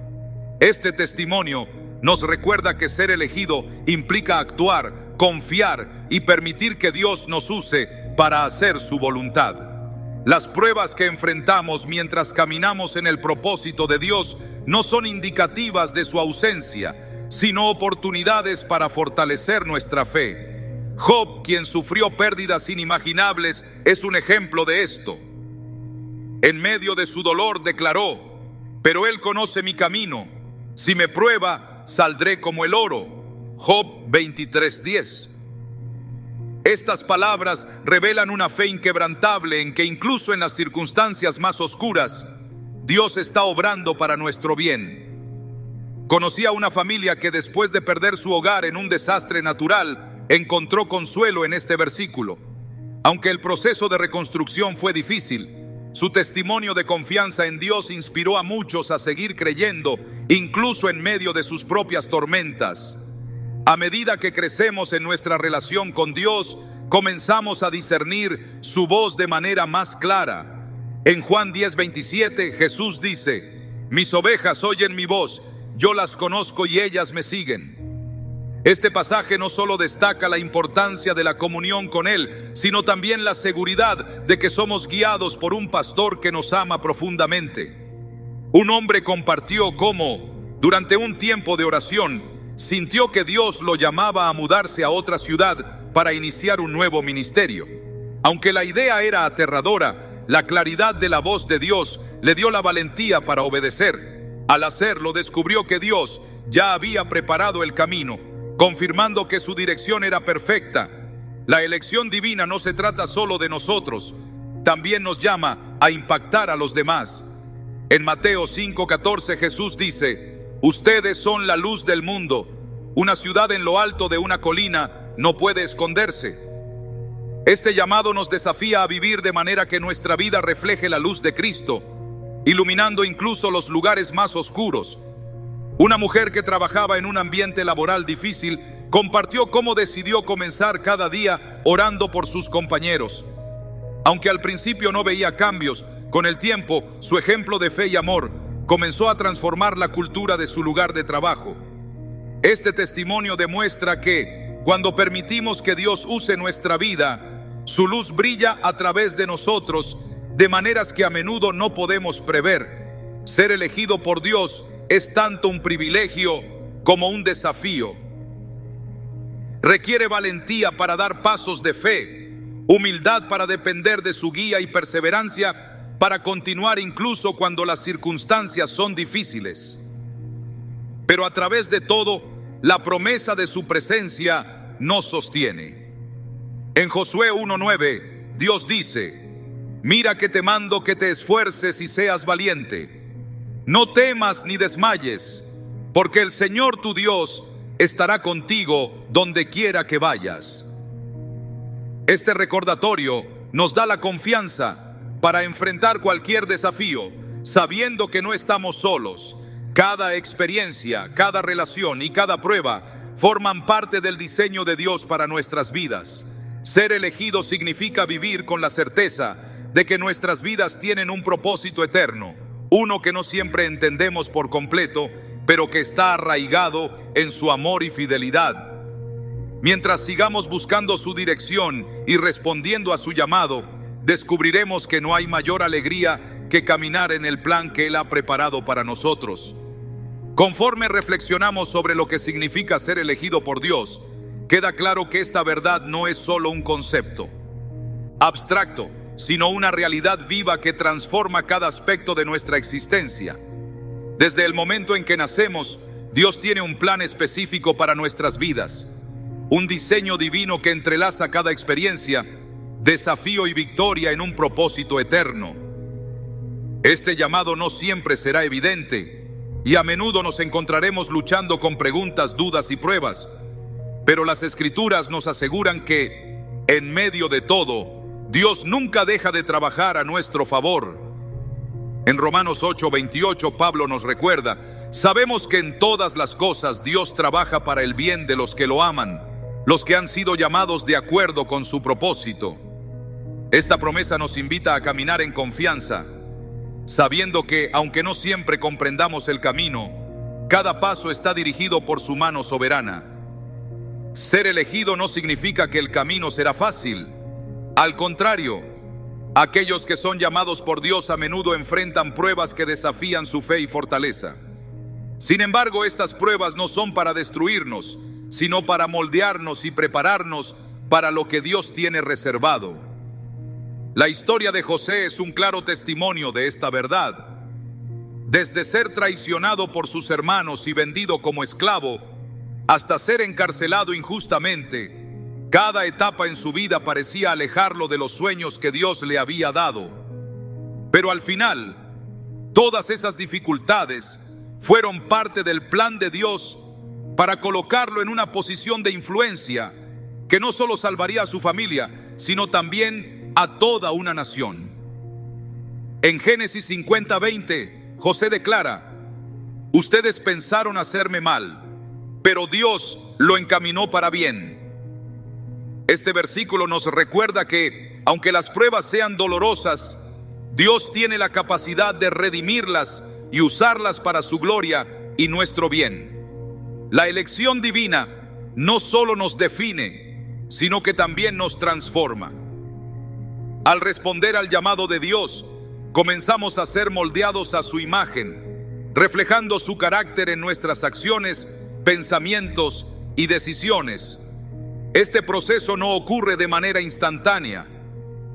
Este testimonio nos recuerda que ser elegido implica actuar, confiar y permitir que Dios nos use para hacer su voluntad. Las pruebas que enfrentamos mientras caminamos en el propósito de Dios no son indicativas de su ausencia, sino oportunidades para fortalecer nuestra fe. Job, quien sufrió pérdidas inimaginables, es un ejemplo de esto. En medio de su dolor declaró: pero Él conoce mi camino, si me prueba, saldré como el oro. Job 23:10. Estas palabras revelan una fe inquebrantable en que incluso en las circunstancias más oscuras, Dios está obrando para nuestro bien. Conocí a una familia que después de perder su hogar en un desastre natural, encontró consuelo en este versículo. Aunque el proceso de reconstrucción fue difícil, su testimonio de confianza en Dios inspiró a muchos a seguir creyendo, incluso en medio de sus propias tormentas. A medida que crecemos en nuestra relación con Dios, comenzamos a discernir su voz de manera más clara. En Juan 10:27, Jesús dice: mis ovejas oyen mi voz, yo las conozco y ellas me siguen. Este pasaje no solo destaca la importancia de la comunión con Él, sino también la seguridad de que somos guiados por un pastor que nos ama profundamente. Un hombre compartió cómo, durante un tiempo de oración, sintió que Dios lo llamaba a mudarse a otra ciudad para iniciar un nuevo ministerio. Aunque la idea era aterradora, la claridad de la voz de Dios le dio la valentía para obedecer. Al hacerlo, descubrió que Dios ya había preparado el camino, confirmando que su dirección era perfecta. La elección divina no se trata solo de nosotros, también nos llama a impactar a los demás. En Mateo 5:14 Jesús dice: ustedes son la luz del mundo. Una ciudad en lo alto de una colina no puede esconderse. Este llamado nos desafía a vivir de manera que nuestra vida refleje la luz de Cristo, iluminando incluso los lugares más oscuros. Una mujer que trabajaba en un ambiente laboral difícil compartió cómo decidió comenzar cada día orando por sus compañeros. Aunque al principio no veía cambios, con el tiempo su ejemplo de fe y amor comenzó a transformar la cultura de su lugar de trabajo. Este testimonio demuestra que, cuando permitimos que Dios use nuestra vida, su luz brilla a través de nosotros de maneras que a menudo no podemos prever. Ser elegido por Dios es tanto un privilegio como un desafío. Requiere valentía para dar pasos de fe, humildad para depender de su guía y perseverancia para continuar incluso cuando las circunstancias son difíciles. Pero a través de todo, la promesa de su presencia nos sostiene. En Josué 1:9, Dios dice: Mira que te mando que te esfuerces y seas valiente. No temas ni desmayes, porque el Señor tu Dios estará contigo donde quiera que vayas. Este recordatorio nos da la confianza para enfrentar cualquier desafío, sabiendo que no estamos solos. Cada experiencia, cada relación y cada prueba forman parte del diseño de Dios para nuestras vidas. Ser elegido significa vivir con la certeza de que nuestras vidas tienen un propósito eterno, uno que no siempre entendemos por completo, pero que está arraigado en su amor y fidelidad. Mientras sigamos buscando su dirección y respondiendo a su llamado, descubriremos que no hay mayor alegría que caminar en el plan que Él ha preparado para nosotros. Conforme reflexionamos sobre lo que significa ser elegido por Dios, queda claro que esta verdad no es solo un concepto abstracto, sino una realidad viva que transforma cada aspecto de nuestra existencia. Desde el momento en que nacemos, Dios tiene un plan específico para nuestras vidas, un diseño divino que entrelaza cada experiencia, desafío y victoria en un propósito eterno. Este llamado no siempre será evidente, y a menudo nos encontraremos luchando con preguntas, dudas y pruebas, pero las Escrituras nos aseguran que, en medio de todo, Dios nunca deja de trabajar a nuestro favor. En Romanos 8:28, Pablo nos recuerda: sabemos que en todas las cosas Dios trabaja para el bien de los que lo aman, los que han sido llamados de acuerdo con su propósito. Esta promesa nos invita a caminar en confianza, sabiendo que, aunque no siempre comprendamos el camino, cada paso está dirigido por su mano soberana. Ser elegido no significa que el camino será fácil. Al contrario, aquellos que son llamados por Dios a menudo enfrentan pruebas que desafían su fe y fortaleza. Sin embargo, estas pruebas no son para destruirnos, sino para moldearnos y prepararnos para lo que Dios tiene reservado. La historia de José es un claro testimonio de esta verdad. Desde ser traicionado por sus hermanos y vendido como esclavo, hasta ser encarcelado injustamente, cada etapa en su vida parecía alejarlo de los sueños que Dios le había dado. Pero al final, todas esas dificultades fueron parte del plan de Dios para colocarlo en una posición de influencia que no solo salvaría a su familia, sino también a toda una nación. En Génesis 50:20, José declara: ustedes pensaron hacerme mal, pero Dios lo encaminó para bien. Este versículo nos recuerda que, aunque las pruebas sean dolorosas, Dios tiene la capacidad de redimirlas y usarlas para su gloria y nuestro bien. La elección divina no solo nos define, sino que también nos transforma. Al responder al llamado de Dios, comenzamos a ser moldeados a su imagen, reflejando su carácter en nuestras acciones, pensamientos y decisiones. Este proceso no ocurre de manera instantánea.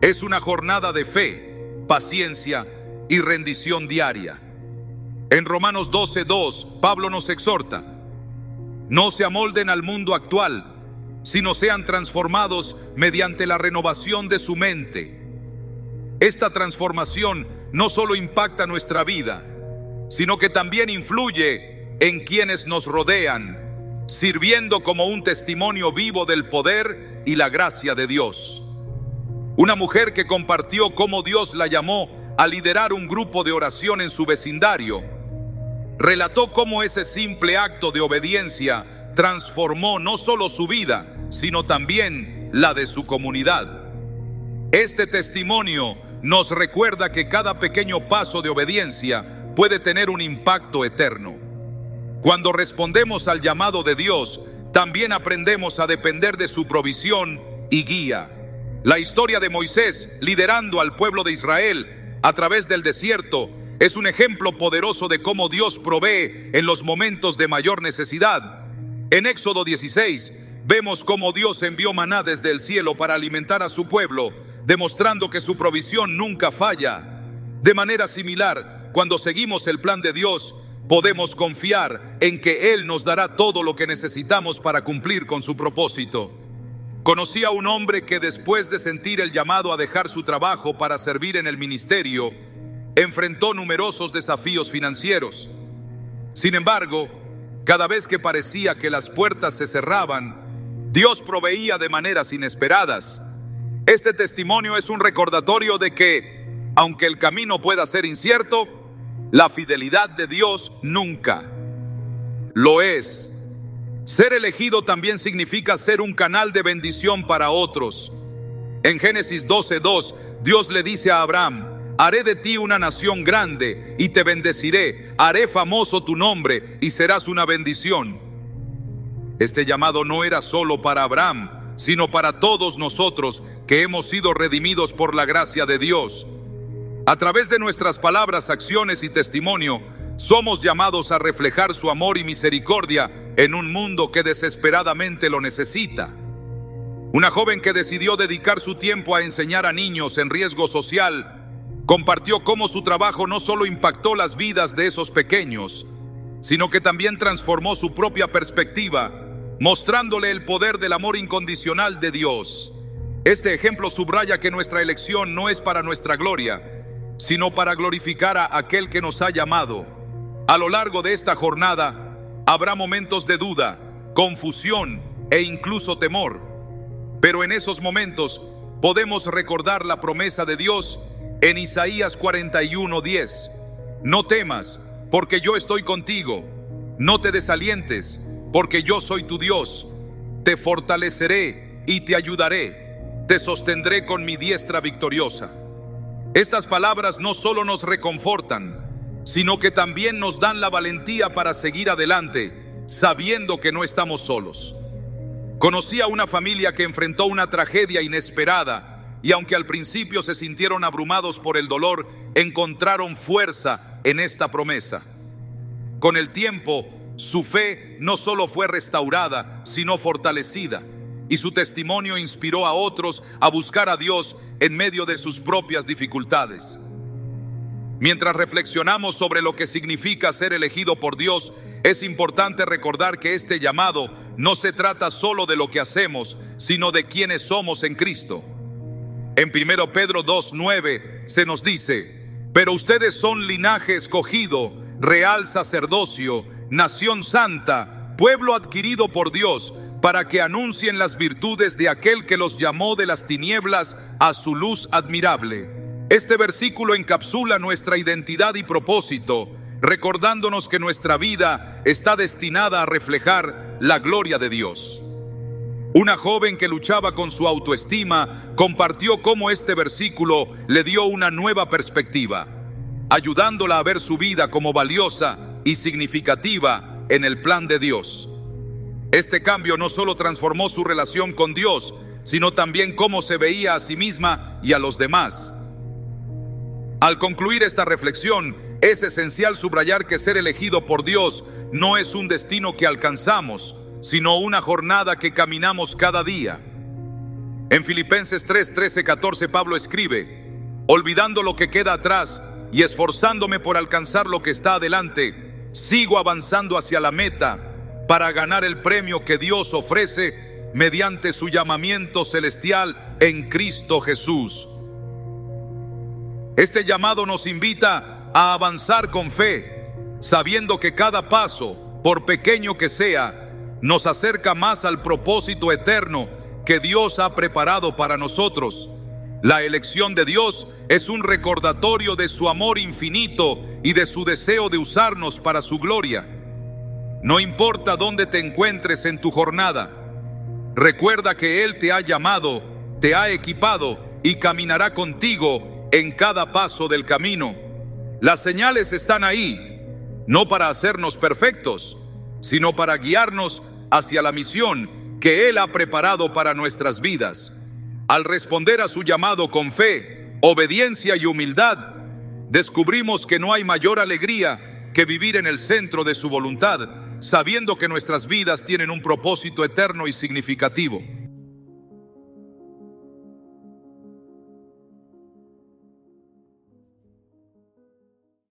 Es una jornada de fe, paciencia y rendición diaria. En Romanos 12:2, Pablo nos exhorta: no se amolden al mundo actual, sino sean transformados mediante la renovación de su mente. Esta transformación no solo impacta nuestra vida, sino que también influye en quienes nos rodean, sirviendo como un testimonio vivo del poder y la gracia de Dios. Una mujer que compartió cómo Dios la llamó a liderar un grupo de oración en su vecindario, relató cómo ese simple acto de obediencia transformó no solo su vida, sino también la de su comunidad. Este testimonio nos recuerda que cada pequeño paso de obediencia puede tener un impacto eterno. Cuando respondemos al llamado de Dios, también aprendemos a depender de su provisión y guía. La historia de Moisés liderando al pueblo de Israel a través del desierto es un ejemplo poderoso de cómo Dios provee en los momentos de mayor necesidad. En Éxodo 16 vemos cómo Dios envió maná desde el cielo para alimentar a su pueblo, demostrando que su provisión nunca falla. De manera similar, cuando seguimos el plan de Dios, podemos confiar en que Él nos dará todo lo que necesitamos para cumplir con su propósito. Conocí a un hombre que después de sentir el llamado a dejar su trabajo para servir en el ministerio, enfrentó numerosos desafíos financieros. Sin embargo, cada vez que parecía que las puertas se cerraban, Dios proveía de maneras inesperadas. Este testimonio es un recordatorio de que, aunque el camino pueda ser incierto, la fidelidad de Dios nunca lo es. Ser elegido también significa ser un canal de bendición para otros. En Génesis 12:2, Dios le dice a Abraham: haré de ti una nación grande y te bendeciré, haré famoso tu nombre y serás una bendición. Este llamado no era solo para Abraham, sino para todos nosotros que hemos sido redimidos por la gracia de Dios. A través de nuestras palabras, acciones y testimonio, somos llamados a reflejar su amor y misericordia en un mundo que desesperadamente lo necesita. Una joven que decidió dedicar su tiempo a enseñar a niños en riesgo social compartió cómo su trabajo no solo impactó las vidas de esos pequeños, sino que también transformó su propia perspectiva, mostrándole el poder del amor incondicional de Dios. Este ejemplo subraya que nuestra elección no es para nuestra gloria, sino para glorificar a aquel que nos ha llamado. A lo largo de esta jornada, habrá momentos de duda, confusión e incluso temor. Pero en esos momentos podemos recordar la promesa de Dios en Isaías 41:10. No temas, porque yo estoy contigo. No te desalientes, porque yo soy tu Dios. Te fortaleceré y te ayudaré. Te sostendré con mi diestra victoriosa. Estas palabras no solo nos reconfortan, sino que también nos dan la valentía para seguir adelante, sabiendo que no estamos solos. Conocí a una familia que enfrentó una tragedia inesperada y aunque al principio se sintieron abrumados por el dolor, encontraron fuerza en esta promesa. Con el tiempo, su fe no solo fue restaurada, sino fortalecida, y su testimonio inspiró a otros a buscar a Dios en medio de sus propias dificultades. Mientras reflexionamos sobre lo que significa ser elegido por Dios, es importante recordar que este llamado no se trata solo de lo que hacemos, sino de quienes somos en Cristo. En 1 Pedro 2:9 se nos dice: pero ustedes son linaje escogido, real sacerdocio, nación santa, pueblo adquirido por Dios, para que anuncien las virtudes de aquel que los llamó de las tinieblas a su luz admirable. Este versículo encapsula nuestra identidad y propósito, recordándonos que nuestra vida está destinada a reflejar la gloria de Dios. Una joven que luchaba con su autoestima compartió cómo este versículo le dio una nueva perspectiva, ayudándola a ver su vida como valiosa y significativa en el plan de Dios. Este cambio no solo transformó su relación con Dios, sino también cómo se veía a sí misma y a los demás. Al concluir esta reflexión, es esencial subrayar que ser elegido por Dios no es un destino que alcanzamos, sino una jornada que caminamos cada día. En Filipenses 3:13-14 Pablo escribe: olvidando lo que queda atrás y esforzándome por alcanzar lo que está adelante, sigo avanzando hacia la meta para ganar el premio que Dios ofrece mediante su llamamiento celestial en Cristo Jesús. Este llamado nos invita a avanzar con fe, sabiendo que cada paso, por pequeño que sea, nos acerca más al propósito eterno que Dios ha preparado para nosotros. La elección de Dios es un recordatorio de su amor infinito y de su deseo de usarnos para su gloria. No importa dónde te encuentres en tu jornada, recuerda que Él te ha llamado, te ha equipado y caminará contigo en cada paso del camino. Las señales están ahí, no para hacernos perfectos, sino para guiarnos hacia la misión que Él ha preparado para nuestras vidas. Al responder a su llamado con fe, obediencia y humildad, descubrimos que no hay mayor alegría que vivir en el centro de su voluntad, sabiendo que nuestras vidas tienen un propósito eterno y significativo.